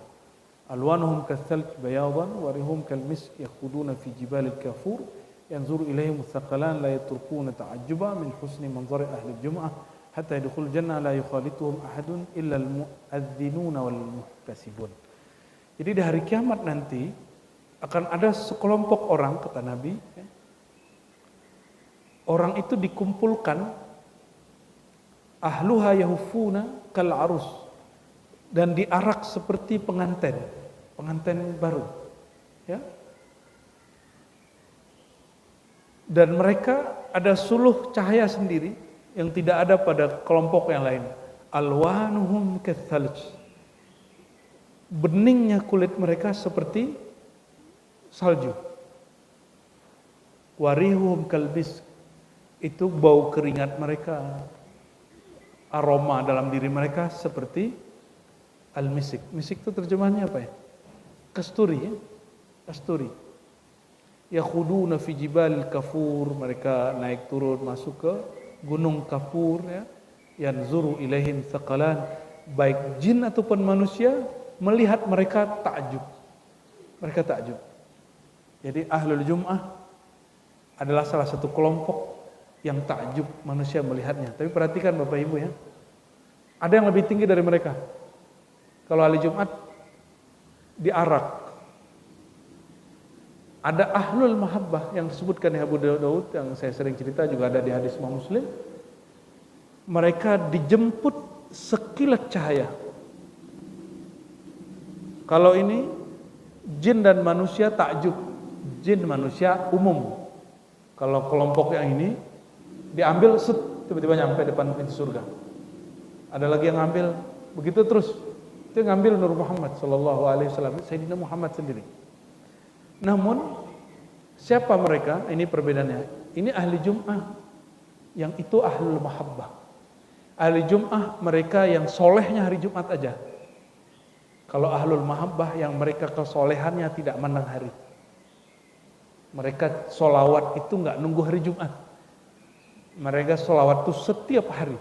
alwanuhum kathalj bayadan wa rihum kal misk yakhuduna fi jibalil kafur yanzuru ilaihim thaqalan la yatrukuna ta'ajjuba min husni manzari ahli jum'ah hatta yadkhul jannah la yukhalituhum ahadun illa al mu'adhdhinuna wal muhtasibun. Jadi di hari kiamat nanti akan ada sekelompok orang, kata Nabi, orang itu dikumpulkan, ahluha yahufuna kal arus, dan diarak seperti pengantin baru, ya. Dan mereka ada suluh cahaya sendiri yang tidak ada pada kelompok yang lain. Alwanuhum kathalj, beningnya kulit mereka seperti salju. Warihum kalbis, itu bau keringat mereka, aroma dalam diri mereka seperti al-misik. Misik itu terjemahannya apa ya? Kasturi, ya? Kasturi. Yakhuduna fi jibalil kafur, mereka naik turun masuk ke gunung kafur, ya. Yanzuru ilaihim thaqalan, baik jin ataupun manusia melihat mereka takjub. Mereka takjub. Jadi ahlul jum'ah adalah salah satu kelompok yang takjub manusia melihatnya. Tapi perhatikan Bapak Ibu ya, ada yang lebih tinggi dari mereka. Kalau ahli Jumat diarak. Ada ahlul mahabbah yang disebutkan di Abu Daud, yang saya sering cerita, juga ada di hadis Imam Muslim. Mereka dijemput sekilat cahaya. Kalau ini jin dan manusia takjub, jin manusia umum. Kalau kelompok yang ini diambil set, tiba-tiba nyampe depan pintu surga. Ada lagi yang ngambil begitu terus. Itu yang ngambil Nur Muhammad sallallahu alaihi wasallam, Sayyidina Muhammad sendiri. Namun siapa mereka? Ini perbedaannya. Ini ahli Jum'ah, yang itu ahlul mahabbah. Ahli Jum'ah mereka yang solehnya hari Jumat aja. Kalau ahlul mahabbah yang mereka kesolehannya tidak mandang hari. Mereka solawat itu nggak nunggu hari Jumat. Mereka solawat itu setiap hari.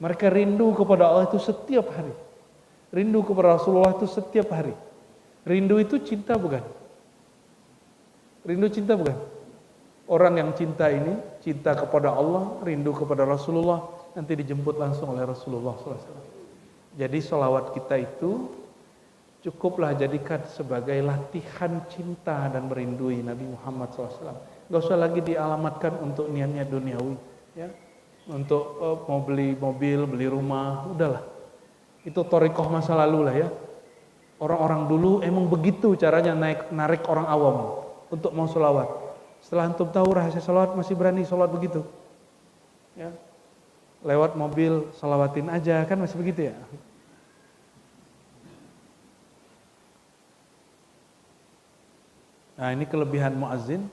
Mereka rindu kepada Allah itu setiap hari. Rindu kepada Rasulullah itu setiap hari. Rindu itu cinta bukan? Rindu cinta bukan? Orang yang cinta ini, cinta kepada Allah, rindu kepada Rasulullah, nanti dijemput langsung oleh Rasulullah SAW. Jadi sholawat kita itu cukuplah jadikan sebagai latihan cinta dan merindui Nabi Muhammad SAW. Gak usah lagi dialamatkan untuk niatnya duniawi, ya. Untuk mau beli mobil, beli rumah, udahlah. Itu thariqah masa lalu lah ya. Orang-orang dulu emang begitu caranya narik orang awam untuk mau sholawat. Setelah antum tahu rahasia sholawat, masih berani sholawat begitu, ya. Lewat mobil sholawatin aja, kan masih begitu ya. Nah, ini kelebihan muazzin.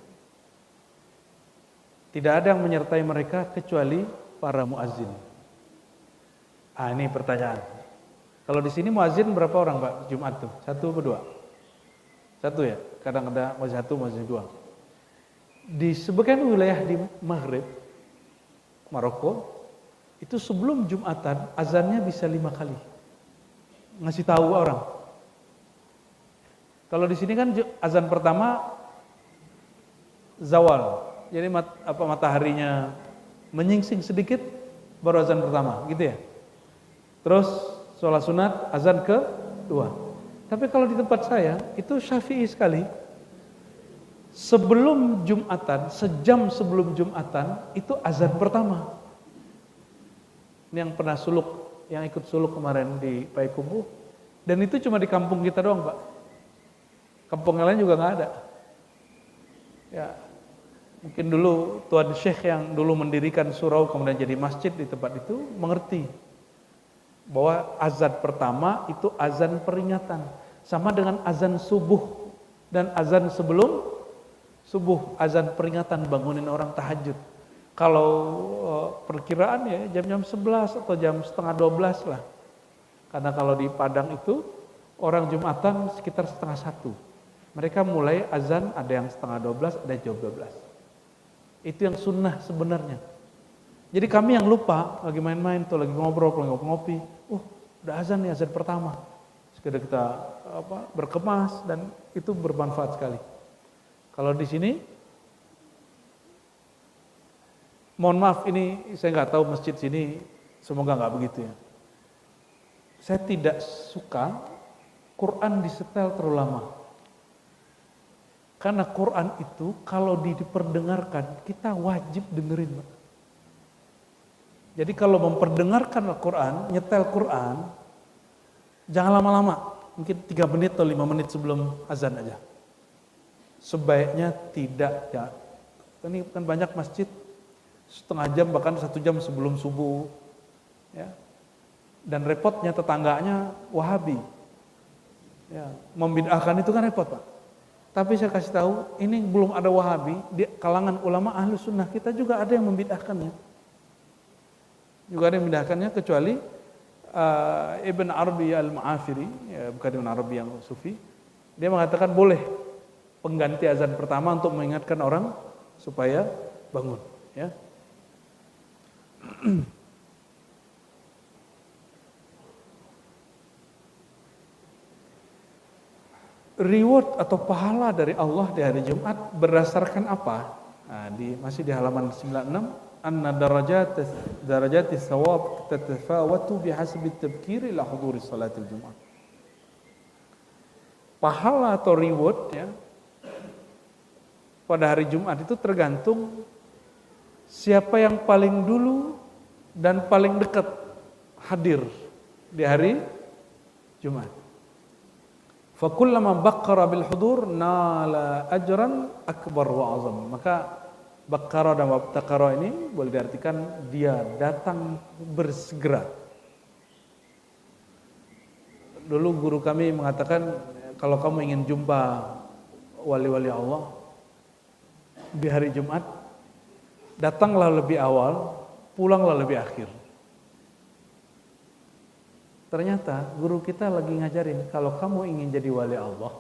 Tidak ada yang menyertai mereka kecuali para muazzin. Ah, ini pertanyaan. Kalau di sini muazzin berapa orang Pak Jumat tuh? 1 atau 2? 1 ya? Kadang ada muazzin 1, muazzin 2. Di sebagian wilayah di Maghrib, Maroko, itu sebelum Jumatan azannya bisa 5 kali. Ngasih tahu orang. Kalau di sini kan azan pertama zawal. Jadi mataharinya menyingsing sedikit baru azan pertama, gitu ya. Terus sholat sunat azan kedua. Tapi kalau di tempat saya itu Syafi'i sekali. Sebelum Jumatan, sejam sebelum Jumatan itu azan pertama. Ini yang pernah suluk, yang ikut suluk kemarin di Payakumbuh. Dan itu cuma di kampung kita doang, Pak. Kampung yang lain juga nggak ada. Ya. Mungkin dulu Tuan Syekh yang dulu mendirikan surau kemudian jadi masjid di tempat itu mengerti bahwa azan pertama itu azan peringatan, sama dengan azan subuh dan azan sebelum subuh, azan peringatan bangunin orang tahajud. Kalau perkiraan ya jam-jam 11 atau jam setengah 12 lah. Karena kalau di Padang itu orang Jumatan sekitar setengah 1. Mereka mulai azan ada yang setengah 12, ada jam 12. Itu yang sunnah sebenarnya. Jadi kami yang lupa, lagi main-main tuh, lagi ngobrol, lagi ngopi-ngopi. Udah azan nih, azan pertama. Sekedar kita berkemas dan itu bermanfaat sekali. Kalau di sini, mohon maaf ini saya nggak tahu masjid sini, semoga nggak begitu ya. Saya tidak suka Quran disetel terlalu lama. Karena Quran itu kalau diperdengarkan kita wajib dengerin. Jadi kalau memperdengarkan Al-Quran, nyetel Quran, jangan lama-lama, mungkin 3 menit atau 5 menit sebelum azan aja. Sebaiknya tidak ya. Ini kan banyak masjid setengah jam bahkan 1 jam sebelum subuh, ya. Dan repotnya tetangganya Wahabi, ya. Membid'ahkan itu kan repot Pak. Tapi saya kasih tahu, ini belum ada Wahabi di kalangan ulama ahlu sunnah kita juga ada yang membid'ahkannya. Juga ada yang memindahkannya kecuali Ibn Arabi al-Ma'afiri, ya, bukan Ibn Arabi yang sufi. Dia mengatakan boleh pengganti azan pertama untuk mengingatkan orang supaya bangun, ya. Reward atau pahala dari Allah di hari Jumat berdasarkan apa? Nah, masih di halaman 96. Anna darajati thawab tatafawatu bihasabi tabkir ila huduri salatil Jumat. Pahala atau reward ya pada hari Jumat itu tergantung siapa yang paling dulu dan paling dekat hadir di hari Jumat. Fakullama baqqara bil hudur nala ajran akbar wa azam. Maka baqqara dan wabtaqara ini boleh diartikan dia datang bersegera. Dulu guru kami mengatakan kalau kamu ingin jumpa wali-wali Allah di hari Jumat, datanglah lebih awal, pulanglah lebih akhir. Ternyata guru kita lagi ngajarin kalau kamu ingin jadi wali Allah,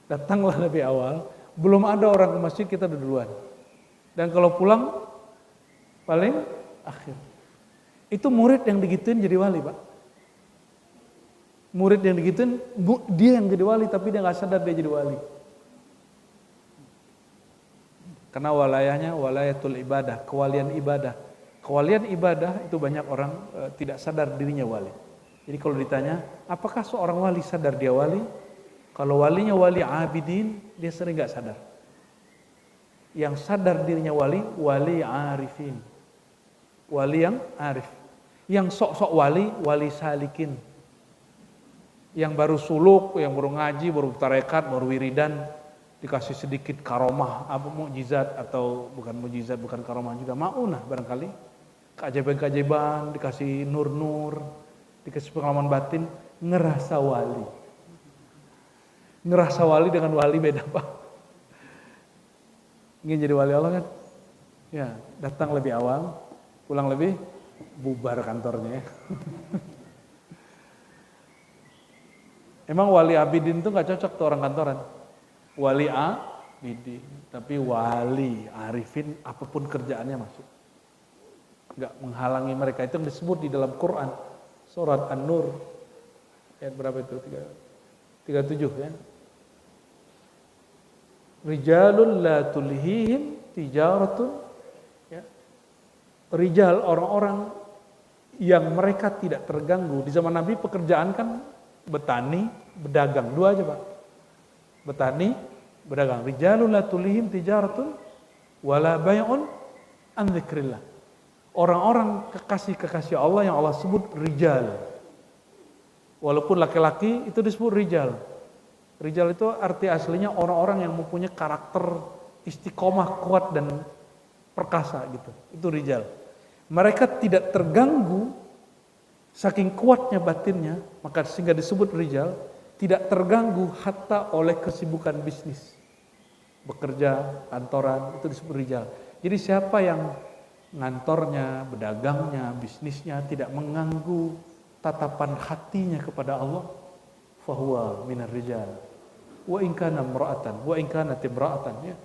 datanglah lebih awal, belum ada orang ke masjid kita udah duluan. Dan kalau pulang paling akhir. Itu murid yang digituin jadi wali Pak. Murid yang digituin dia yang jadi wali tapi dia nggak sadar dia jadi wali. Karena walayahnya walayatul ibadah, kewalian ibadah. Kewalian ibadah itu banyak orang tidak sadar dirinya wali. Jadi kalau ditanya, apakah seorang wali sadar dia wali? Kalau walinya wali abidin, dia sering nggak sadar. Yang sadar dirinya wali, wali arifin. Wali yang arif. Yang sok-sok wali, wali salikin. Yang baru suluk, yang baru ngaji, baru tarekat, baru wiridan, dikasih sedikit karomah, apa mukjizat atau bukan mukjizat, bukan karomah juga, maunah barangkali. Keajaiban-keajaiban, dikasih nur-nur, dikasih pengalaman batin, ngerasa wali. Ngerasa wali dengan wali beda Pak. Ingin jadi wali Allah kan? Ya, datang lebih awal, pulang lebih, bubar kantornya. Emang wali abidin itu gak cocok tuh orang kantoran. Wali abidin, tapi wali arifin apapun kerjaannya masuk. Gak menghalangi mereka, itu yang disebut di dalam Quran. Surat An-Nur, ayat berapa itu? 37 ya. Rijalun la tulhihim tijaratun, ya. Rijal orang-orang yang mereka tidak terganggu. Di zaman Nabi pekerjaan kan betani, berdagang, dua aja Pak. Betani, berdagang. Rijalun la tulhihim tijaratun wala bay'un an dzikrillah. Orang-orang kekasih-kekasih Allah yang Allah sebut rijal. Walaupun laki-laki itu disebut rijal. Rijal itu arti aslinya orang-orang yang mempunyai karakter istiqomah, kuat dan perkasa gitu. Itu rijal. Mereka tidak terganggu saking kuatnya batinnya, maka sehingga disebut rijal, tidak terganggu hatta oleh kesibukan bisnis. Bekerja, kantoran, itu disebut rijal. Jadi siapa yang ngantornya, bedagangnya, bisnisnya tidak mengganggu tatapan hatinya kepada Allah, fahuwa minar rijal. Wa in kana imra'atan, wa in kanat imra'atan, ya.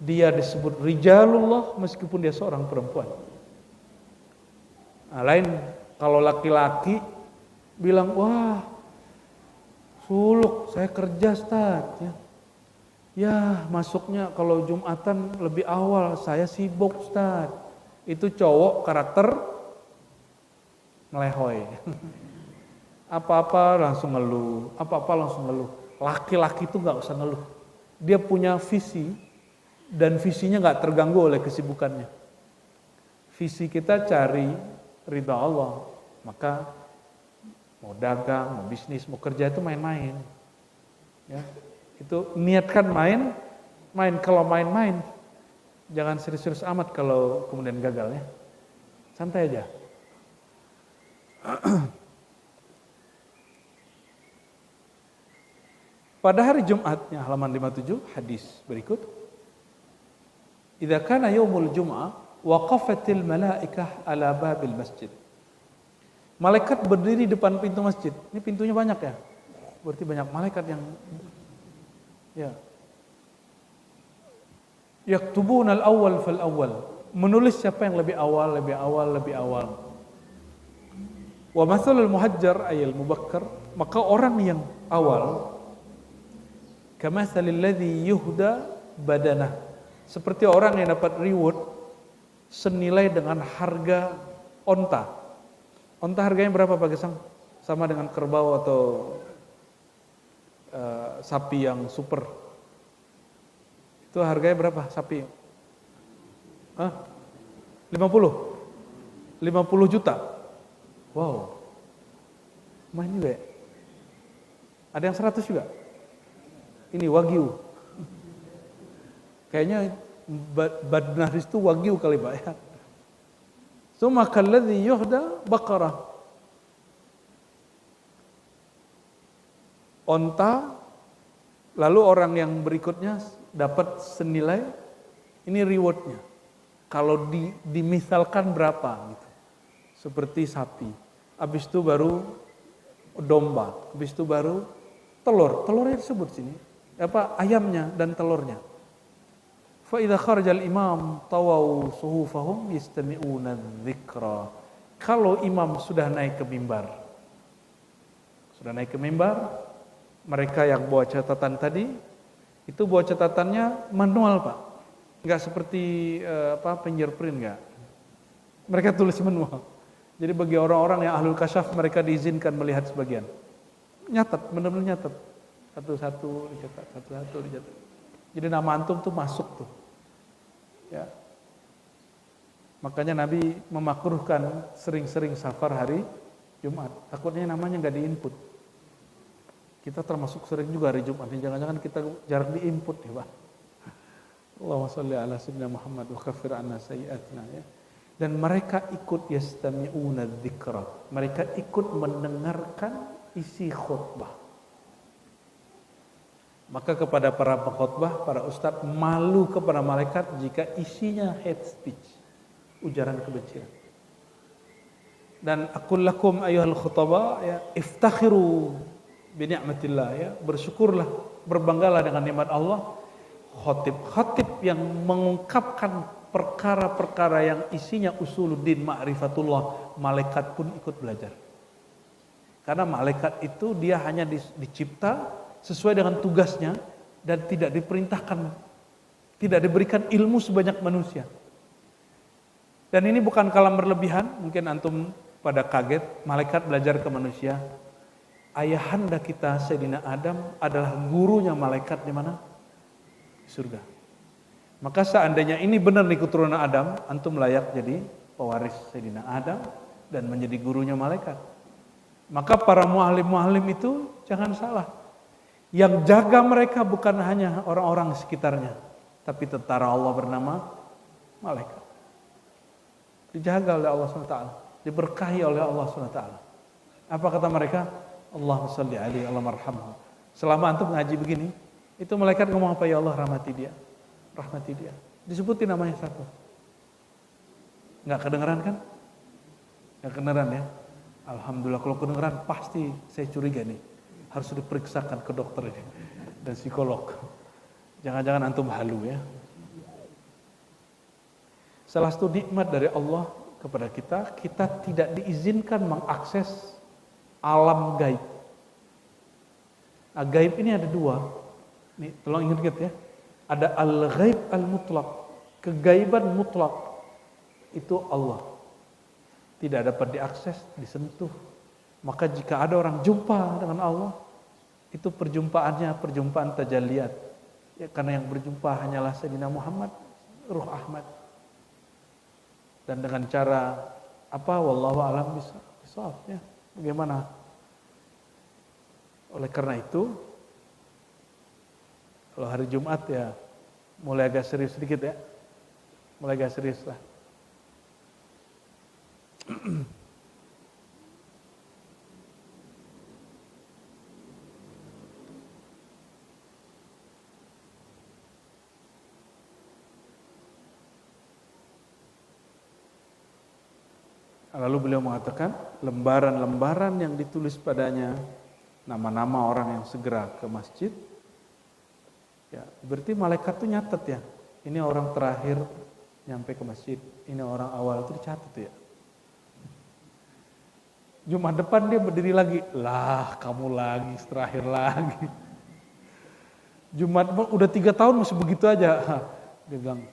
Dia disebut rijalullah meskipun dia seorang perempuan. Nah, lain kalau laki-laki bilang, wah suluk saya kerja Ustaz, ya. Ya masuknya kalau Jumatan lebih awal, saya sibuk Ustaz. Itu cowok karakter melehoy. Apa-apa langsung ngeluh, apa-apa langsung ngeluh. Laki-laki itu nggak usah ngeluh. Dia punya visi dan visinya nggak terganggu oleh kesibukannya. Visi kita cari ridha Allah, maka mau dagang, mau bisnis, mau kerja itu main-main. Ya, itu niatkan main. Kalau main-main, jangan serius-serius amat kalau kemudian gagal ya. Santai aja. Pada hari Jumatnya, halaman 57, hadis berikut. Idza kana yaumul jum'ah, waqafatil malaikah ala babil masjid. Malaikat berdiri depan pintu masjid. Ini pintunya banyak ya. Berarti banyak malaikat yang ya. Yaktubuna al-awwal fal awwal. Menulis siapa yang lebih awal. Wa mathalul muhajjar ayil mubakkar, maka orang yang awal kamathalil ladzi yuhda badanah, seperti orang yang dapat reward senilai dengan harga onta. Onta harganya berapa Pak Gesang? Sama dengan kerbau atau sapi yang super. Itu harganya berapa sapi? 50 juta. Wow. Main juga ya? Ada yang 100 juga? Ini wagyu. Kayaknya badnahis itu wagyu kali Pak ya. Tsumma kalladzi yuhda baqarah. Onta, lalu orang yang berikutnya dapat senilai, ini rewardnya. Kalau dimisalkan berapa gitu. Seperti sapi. Habis itu baru domba. Habis itu baru telur. Telurnya disebut sini. Ayamnya dan telurnya. Fa idza kharajal imam tawaw suhufahum yastami'una dzikra. Kalau imam sudah naik ke mimbar. Mereka yang bawa catatan tadi itu bawa catatannya manual Pak. Enggak seperti fingerprint enggak. Mereka tulis manual. Jadi bagi orang-orang yang ahlul kasyaf mereka diizinkan melihat sebagian. Nyatat, benar-benar nyatat. Satu-satu dicatat. Jadi nama antum tuh masuk tuh. Ya. Makanya Nabi memakruhkan sering-sering safar hari Jumat. Takutnya namanya enggak diinput. Kita termasuk sering juga hari Jumat. Jangan-jangan kita jarang diinput ya Pak. Allahumma sholli ala sayyidina Muhammad wa kaffir anna sayyi'atina ya. Dan mereka ikut yastami'una dzikra. Mereka ikut mendengarkan isi khutbah. Maka kepada para pengkhutbah, para ustadz malu kepada malaikat jika isinya hate speech, ujaran kebencian. Dan aqul lakum ayyuhal khutaba ya iftakhiru bi ni'matillah ya, bersyukurlah, berbanggalah dengan nikmat Allah. Khatib yang mengungkapkan perkara-perkara yang isinya usuluddin ma'rifatullah, malaikat pun ikut belajar. Karena malaikat itu dia hanya dicipta sesuai dengan tugasnya dan tidak diperintahkan, tidak diberikan ilmu sebanyak manusia. Dan ini bukan kalam berlebihan, mungkin antum pada kaget, malaikat belajar ke manusia. Ayahanda kita Sayyidina Adam adalah gurunya malaikat di mana? Surga. Maka seandainya ini benar nih keturunan Adam, antum layak jadi pewaris Sayyidina Adam dan menjadi gurunya malaikat. Maka para mu'alim itu jangan salah. Yang jaga mereka bukan hanya orang-orang sekitarnya. Tapi tentara Allah bernama malaikat. Dijaga oleh Allah SWT, diberkahi oleh Allah SWT. Apa kata mereka? Allahumma sholli alaihi, Allahumma arhamhu. Selama antum ngaji begini, itu malaikat ngomong apa? Ya Allah, rahmati dia. Rahmati dia. Disebutin namanya satu. Nggak kedengeran kan? Nggak kedengeran ya? Alhamdulillah, kalau kedengeran pasti saya curiga nih. Harus diperiksakan ke dokter ini dan psikolog. Jangan-jangan antum halu ya. Salah satu nikmat dari Allah kepada kita, kita tidak diizinkan mengakses alam gaib. Nah, gaib ini ada dua. Nih, tolong ingat ya. Ada al-ghaib al-mutlaq, kegaiban mutlak. Itu Allah. Tidak dapat diakses, disentuh. Maka jika ada orang jumpa dengan Allah, itu perjumpaannya perjumpaan tajalliyat. Ya, karena yang berjumpa hanyalah Sayyidina Muhammad, Ruh Ahmad. Dan dengan cara apa? Wallahu a'lam bishawab ya. Bagaimana? Oleh karena itu, kalau hari Jumat ya mulai agak serius sedikit ya. Mulai agak serius lah. Lalu beliau mengatakan, lembaran-lembaran yang ditulis padanya nama-nama orang yang segera ke masjid, ya berarti malaikat itu nyatet ya, ini orang terakhir nyampe ke masjid, ini orang awal, itu dicatat ya. Jumat depan dia berdiri lagi, lah kamu lagi, terakhir lagi. Jumat udah 3 tahun masih begitu aja. Dia bilang,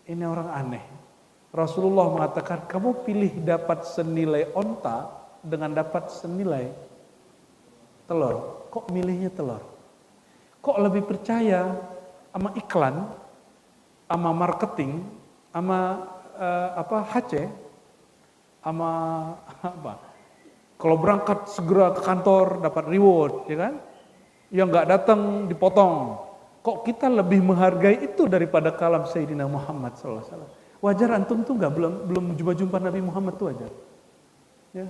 ini orang aneh. Rasulullah mengatakan, kamu pilih dapat senilai onta dengan dapat senilai telur. Kok milihnya telur? Kok lebih percaya sama iklan, sama marketing, sama HC, sama apa? Kalau berangkat segera ke kantor dapat reward, ya kan? Yang nggak datang dipotong. Kok kita lebih menghargai itu daripada kalam Sayyidina Muhammad SAW? Wajar antum tuh belum jumpa Nabi Muhammad tuh wajar. Ya.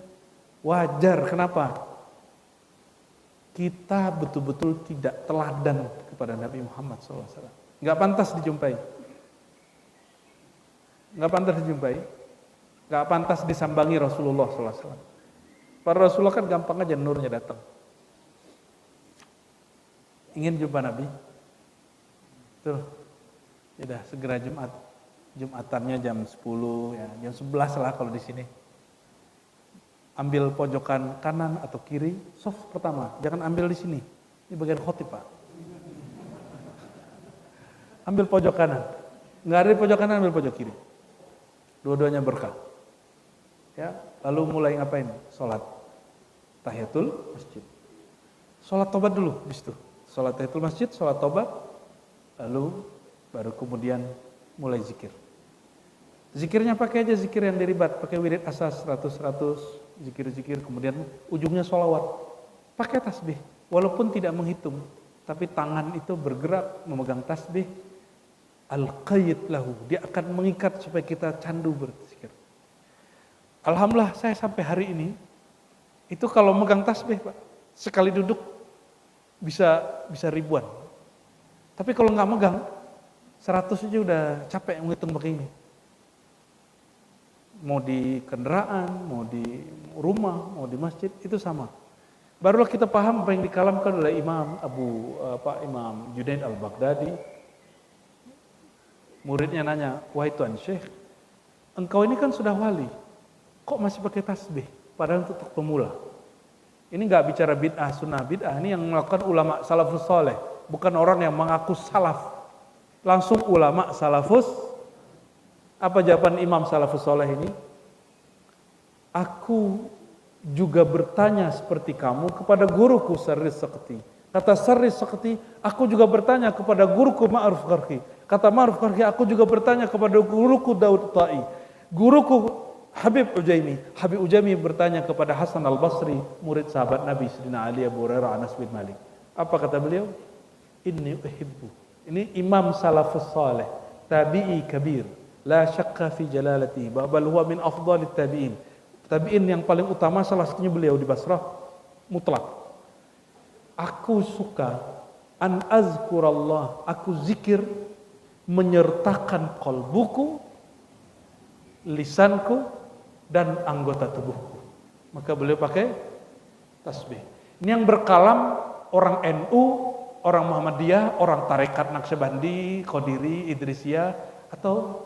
Wajar, kenapa? Kita betul-betul tidak teladan kepada Nabi Muhammad SAW. Nggak pantas dijumpai. Nggak pantas dijumpai. Nggak pantas disambangi Rasulullah SAW. Para Rasulullah kan gampang aja nurnya datang. Ingin jumpa Nabi? Tuh, ya segera Jumatannya jam 10, ya, jam 11 lah kalau di sini. Ambil pojokan kanan atau kiri, soft pertama, jangan ambil di sini. Ini bagian khotib, Pak. Ambil pojok kanan. Nggak ada di pojok kanan, ambil pojok kiri. Dua-duanya berkah. Ya, lalu mulai ngapain? Sholat tahiyatul masjid. Sholat tobat dulu, habis itu. Sholat tahiyatul masjid, sholat tobat, lalu baru kemudian mulai zikir. Zikirnya pakai aja zikir yang diribat, pakai wirid asas 100, zikir-zikir, kemudian ujungnya sholawat. Pakai tasbih, walaupun tidak menghitung, tapi tangan itu bergerak memegang tasbih. Al-qayyid lahu, dia akan mengikat supaya kita candu berzikir. Alhamdulillah saya sampai hari ini, itu kalau megang tasbih Pak, sekali duduk bisa ribuan. Tapi kalau nggak megang, 100 aja udah capek menghitung pakai ini. Mau di kendaraan, mau di rumah, mau di masjid, itu sama. Barulah kita paham apa yang dikalamkan oleh Imam Imam Junaid al-Baghdadi. Muridnya nanya, wahai Tuan Syekh, engkau ini kan sudah wali, kok masih pakai tasbih? Padahal untuk pemula. Ini nggak bicara bid'ah, sunnah bid'ah, ini yang melakukan ulama salafus soleh, bukan orang yang mengaku salaf. Langsung ulama salafus. Apa jawaban Imam salafus soleh ini? Aku juga bertanya seperti kamu kepada guruku Sarris Sakti. Kata Sarris Sakti, aku juga bertanya kepada guruku Ma'ruf Qarhi. Kata Ma'ruf Qarhi, aku juga bertanya kepada guruku Daud Ta'i. Guruku Habib Ujaimi. Habib Ujaimi bertanya kepada Hasan al-Basri, murid sahabat Nabi Sayyidina Ali Abu Hurairah Anas bin Malik. Apa kata beliau? Inni uhibbu Ini imam salafus salih, tabi'i kabir, la syakka fi jalalati, bal huwa min afdalit tabi'in. Tabi'in yang paling utama salah satunya beliau di Basrah mutlak. Aku suka an azkurallah, aku zikir menyertakan qalbuku, lisanku dan anggota tubuhku. Maka beliau pakai tasbih. Ini yang berkalam orang NU, orang Muhammadiyah, orang tarekat Naqsyabandi, Qadiri, Idrisiyah, atau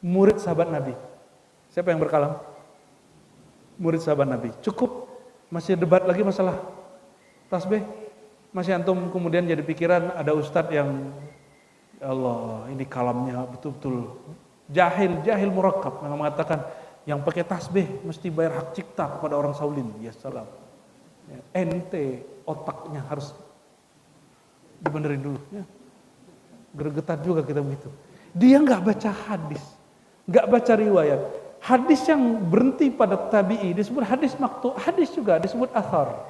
murid sahabat Nabi. Siapa yang berkalam? Murid sahabat Nabi. Cukup. Masih debat lagi masalah tasbih? Masih antum kemudian jadi pikiran ada ustadz yang ya Allah, ini kalamnya betul-betul jahil murakkab yang mengatakan yang pakai tasbih mesti bayar hak cipta kepada orang Saulin. Ya salam. Ya, ente otaknya harus dibenerin dulu. Ya. Gregetan juga kita begitu. Dia nggak baca hadis, nggak baca riwayat. Hadis yang berhenti pada tabi'i disebut hadis maqtu', hadis juga disebut athar.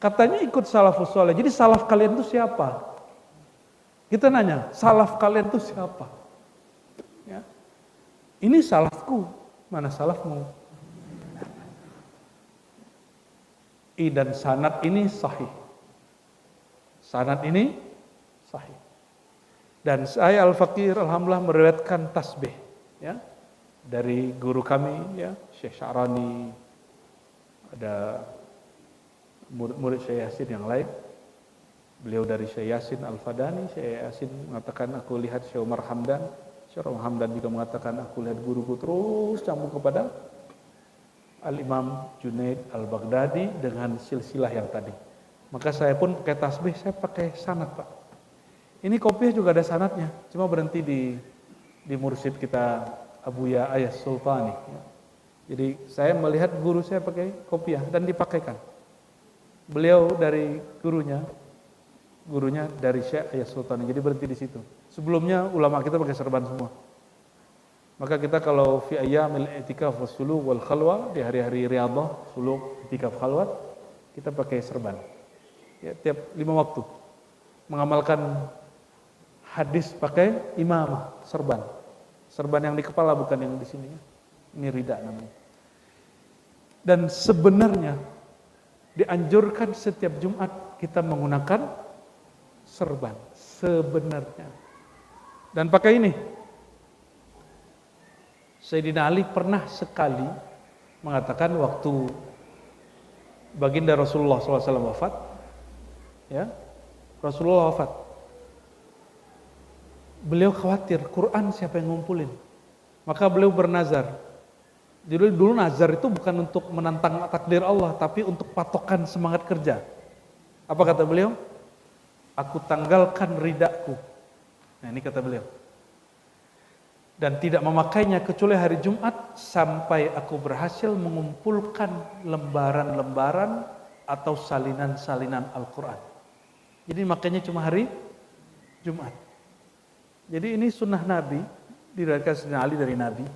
Katanya ikut salafus saleh. Jadi salaf kalian itu siapa? Kita nanya, salaf kalian itu siapa? Ya. Ini salafku, mana salafmu? Dan sanad ini sahih. Sanad ini sahih. Dan saya Al-Faqir alhamdulillah meriwayatkan tasbih, ya, dari guru kami, ya, Syekh Sya'rani, ada murid-murid Syekh Yasin yang lain. Beliau dari Syekh Yasin Al-Fadani, Syekh Yasin mengatakan aku lihat Syekh Umar Hamdan, Syekh Umar Hamdan juga mengatakan aku lihat guruku terus sambung kepada Al-Imam Junaid Al-Baghdadi dengan silsilah yang tadi. Maka saya pun pakai tasbih, saya pakai sanad, Pak. Ini kopiah juga ada sanadnya, cuma berhenti di mursyid kita Abuya Ayas Sultani. Ya. Jadi saya melihat guru saya pakai kopiah dan dipakaikan. Beliau dari gurunya dari Syekh Ayas Sultani, jadi berhenti di situ. Sebelumnya ulama kita pakai serban semua. Maka kita kalau fi ayyamil i'tikaf was-suluk wal khalwa, di hari-hari riyadhah, suluk, i'tikaf, khalwat, kita pakai serban. Ya, tiap 5 waktu. Mengamalkan hadis pakai imamah, serban. Serban yang di kepala bukan yang di sini. Ini rida namanya. Dan sebenarnya dianjurkan setiap Jumat kita menggunakan serban. Sebenarnya. Dan pakai ini. Sayyidina Ali pernah sekali mengatakan waktu baginda Rasulullah SAW wafat, ya, Rasulullah wafat. Beliau khawatir Quran siapa yang ngumpulin. Maka beliau bernazar. Jadi dulu nazar itu bukan untuk menantang takdir Allah, tapi untuk patokan semangat kerja. Apa kata beliau? Aku tanggalkan ridaku. Nah ini kata beliau. Dan tidak memakainya kecuali hari Jumat sampai aku berhasil mengumpulkan lembaran-lembaran atau salinan-salinan Al-Quran. Jadi makanya cuma hari Jumat. Jadi ini sunnah Nabi, diriwayatkan Sayyidina Ali dari Nabi.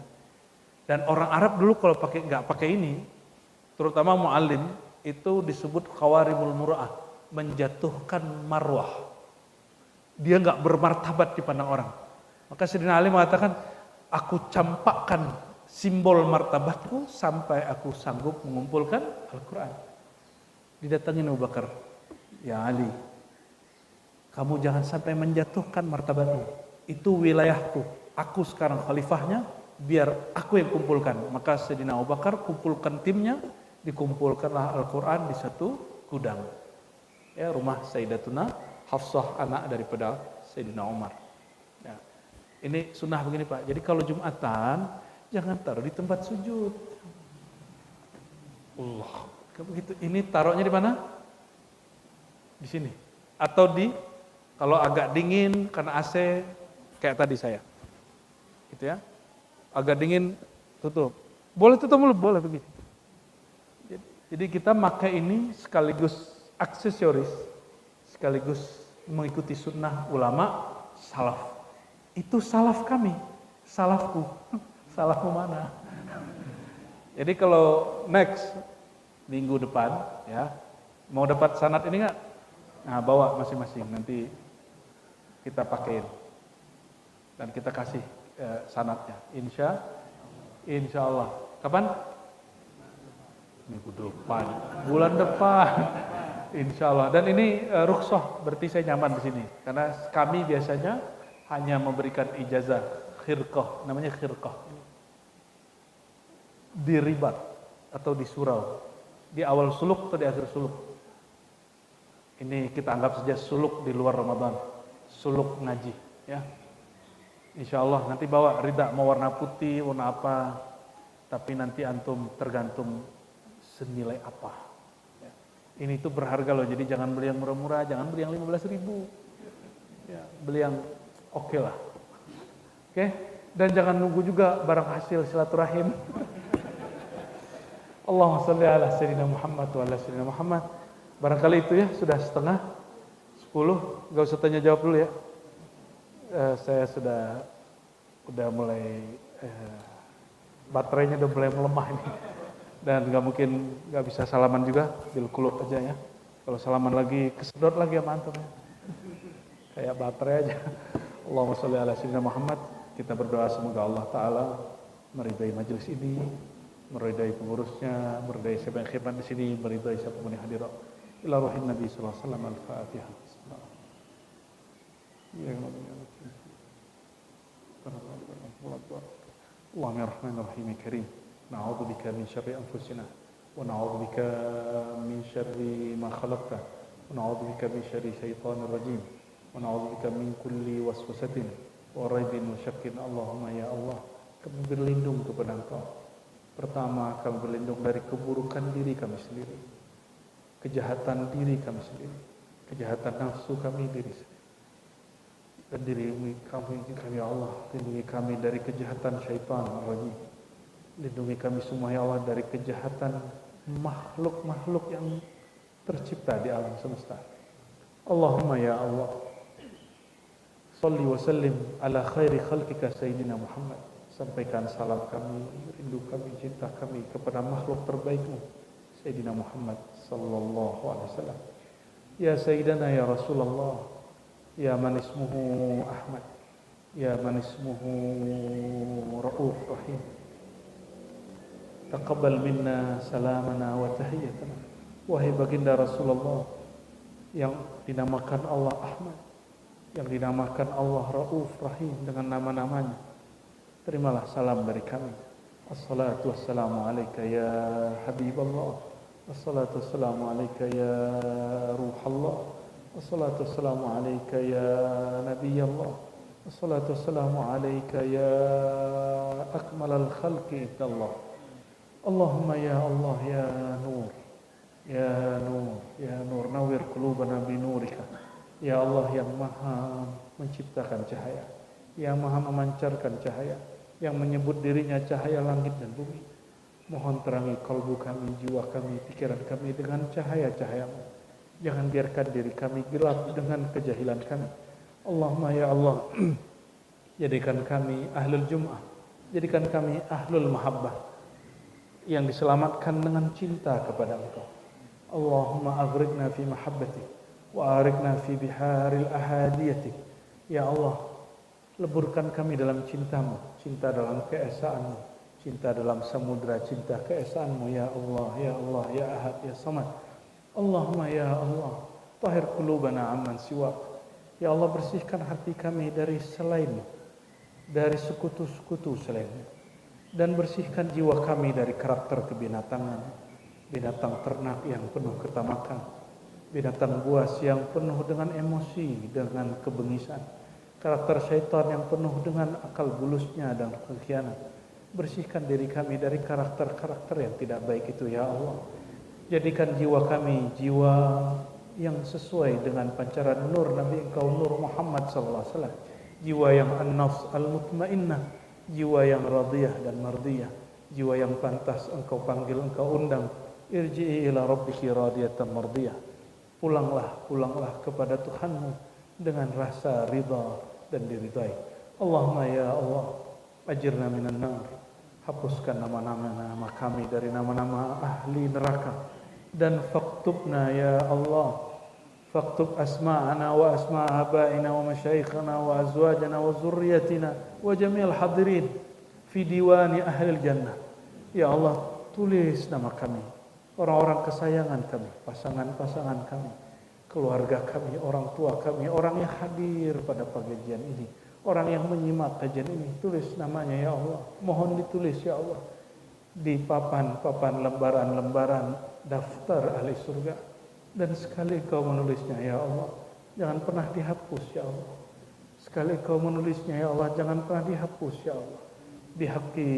Dan orang Arab dulu kalau nggak pakai ini, terutama mu'allim, itu disebut khawarimul mur'ah, menjatuhkan marwah. Dia nggak bermartabat di pandang orang. Maka Sayyidina Ali mengatakan, aku campakkan simbol martabatku sampai aku sanggup mengumpulkan Al-Quran. Didatangin Abu Bakar, ya Ali, kamu jangan sampai menjatuhkan martabatmu. Itu wilayahku. Aku sekarang khalifahnya, biar aku yang kumpulkan. Maka Sayyidina Abu Bakar kumpulkan timnya, dikumpulkanlah Al-Quran di satu gudang. Ya, rumah Sayyidatuna Hafsah, anak daripada Sayyidina Umar. Ya. Ini sunnah begini Pak. Jadi kalau Jumatan, jangan taruh di tempat sujud. Allah, begitu. Ini taruhnya di mana? Di sini. Atau kalau agak dingin karena AC, kayak tadi saya. Gitu ya. Agak dingin, tutup. Boleh tutup mulut, boleh begitu. Jadi kita pakai ini sekaligus aksesoris, sekaligus mengikuti sunnah ulama salaf. Itu salaf kami, salafku. Salafmu mana? Jadi kalau next minggu depan, ya, mau dapat sanad ini nggak? Nah, bawa masing-masing nanti kita pakein dan kita kasih sanatnya. Insya Allah. Kapan? Minggu depan, bulan depan. Insya Allah. Dan ini rukhsah, berarti saya nyaman di sini. Karena kami biasanya hanya memberikan ijazah khirqah, namanya khirqah. Di ribat atau di surau. Di awal suluk atau di akhir suluk. Ini kita anggap saja suluk di luar Ramadan. Suluk ngaji. Ya. Insya Allah nanti bawa rida mau warna putih, warna apa. Tapi nanti antum tergantung senilai apa. Ya. Ini tuh berharga loh, jadi jangan beli yang murah-murah, jangan beli yang 15.000. Ya, beli yang oke lah. Oke? Dan jangan nunggu juga barang hasil silaturahim. Allahumma sholli ala sayyidina Muhammad wa ala sayyidina Muhammad. Barangkali itu ya, sudah setengah 10, gak usah tanya jawab dulu ya. Saya udah mulai baterainya udah mulai melemah ini. Dan gak mungkin gak bisa salaman juga, bil kulub aja ya. Kalau salaman lagi kesedot lagi sama antum ya. Kayak baterai aja. Allahumma sholli ala sayyidina Muhammad. Kita berdoa semoga Allah Ta'ala meridai majelis ini, meridai pengurusnya, meridai siapa yang khidmat di sini, meridai siapa pun yang hadir. Ila ruhin Nabi sallallahu alaihi wasallam. Al-Fatihah. Allahumma ya Rahman Rahim Karim. Na'udzu bika min syarri anfusina wa na'udzu bika min syarri ma khalaqta wa na'udzu bika min syarri syaitanir rajim wa na'udzu bika min kulli waswasatin wa raibin wa syakkin. Allahumma ya Allah, kami berlindung kepada Engkau. Pertama, kami berlindung dari keburukan diri kami sendiri, kejahatan diri kami sendiri, kejahatan nafsu kami diri sendiri. Dan diri kami ya Allah, lindungi kami dari kejahatan syaitan rajim. Lindungi kami semua ya Allah dari kejahatan makhluk-makhluk yang tercipta di alam semesta. Allahumma ya Allah, salli wa sallim ala khairi khalqika sayyidina Muhammad. Sampaikan salam kami, rindu kami, cinta kami kepada makhluk terbaikmu Sayyidina Muhammad sallallahu alaihi wasallam. Ya Sayyidana ya Rasulullah, ya man ismuhu Ahmad, ya man ismuhu Ra'uf Rahim. Taqabbal minna salamana wa tahiyyatana. Wahai baginda Rasulullah yang dinamakan Allah Ahmad, yang dinamakan Allah Ra'uf Rahim dengan nama-namanya, terimalah salam dari kami. Assalatu wassalamu alaika ya Habiballah. Assalatu wassalamu alaika ya Ruhallah. Assalatu wassalamu alaika ya Nabiyallah. Assalatu wassalamu alaika ya akmalal khalqi indallah. Allahumma ya Allah ya Nur, ya Nur, ya Nur, nawwir qulubana bi nurika. Ya Allah yang maha menciptakan cahaya, yang maha memancarkan cahaya, yang menyebut dirinya cahaya langit dan bumi. Mohon terangi kalbu kami, jiwa kami, pikiran kami dengan cahaya-cahayamu. Jangan biarkan diri kami gelap dengan kejahilan kami. Allahumma ya Allah, jadikan kami ahlul jum'ah, jadikan kami ahlul mahabbah, yang diselamatkan dengan cinta kepada Engkau. Allahumma aghrikna fi mahabbatik wa arikna fi biharil ahadiyatik. Ya Allah, leburkan kami dalam cintamu, cinta dalam keesaanmu, cinta dalam samudra cinta keesaanmu. Ya Allah, ya Allah, ya Ahad, ya Samad. Allahumma ya Allah, tahir qulubana amman siwak. Ya Allah, bersihkan hati kami dari selainmu, dari sekutu-sekutu selainmu. Dan bersihkan jiwa kami dari karakter kebinatangan, binatang ternak yang penuh ketamakan, binatang buas yang penuh dengan emosi, dengan kebengisan, karakter syaitan yang penuh dengan akal bulusnya dan pengkhianat. Bersihkan diri kami dari karakter-karakter yang tidak baik itu ya Allah. Jadikan jiwa kami jiwa yang sesuai dengan pancaran nur Nabi Engkau, Nur Muhammad sallallahu alaihi wasallam. Jiwa yang an-nafs al-mutmainnah, jiwa yang radiyah dan mardiyah, jiwa yang pantas Engkau panggil, Engkau undang. Irji'i ila rabbiki radiyatan mardiyah. Pulanglah kepada Tuhanmu dengan rasa ridha dan diridai. Allahumma ya Allah, ajirna minan nar. Hapuskan nama-nama kami dari nama-nama ahli neraka. Dan faktubna ya Allah فاكتب أسماءنا وأسماء آبائنا ومشايخنا وأزواجنا وذريتنا وجميع الحاضرين في ديوان أهل الجنة. Ya Allah, tulis nama kami, orang-orang kesayangan kami, pasangan-pasangan kami, keluarga kami, orang tua kami, orang yang hadir pada pengajian ini, orang yang menyimak kajian ini, tulis namanya ya Allah. Mohon ditulis ya Allah di papan-papan lembaran-lembaran daftar ahli surga. Dan sekali kau menulisnya ya Allah, jangan pernah dihapus ya Allah. Sekali kau menulisnya ya Allah, jangan pernah dihapus ya Allah. Bihaqqi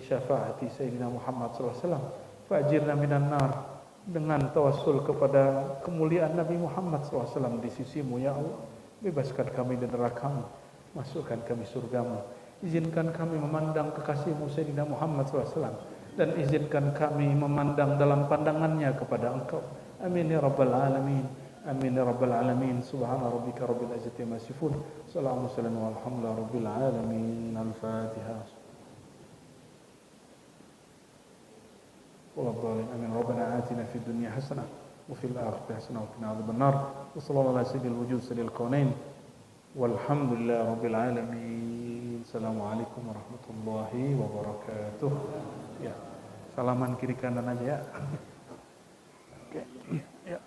syafaati Sayyidina Muhammad SAW, fa'ajirna minan nar, dengan tawassul kepada kemuliaan Nabi Muhammad SAW di sisimu ya Allah. Bebaskan kami dari neraka-Mu, masukkan kami surga-Mu. Izinkan kami memandang kekasih-Mu Sayyidina Muhammad SAW, dan izinkan kami memandang dalam pandangannya kepada Engkau. Amin ya rabbal alamin. Amin ya rabbal alamin. Subhana rabbika rabbil izzati amma yasifun. Assalamualaikum warahmatullahi rabbil alamin. Al-Fatihah. Amin. Rabbana atina fid dunya hasanah wa fil akhirati hasanah wa qina adzabannar. Wa sallallahu ala sayyidil wujud sayyidil kaunain. Walhamdulillahi rabbil alamin. Assalamualaikum warahmatullahi wabarakatuh. Ya. Salaman kiri kanan aja ya. Oke. Ya.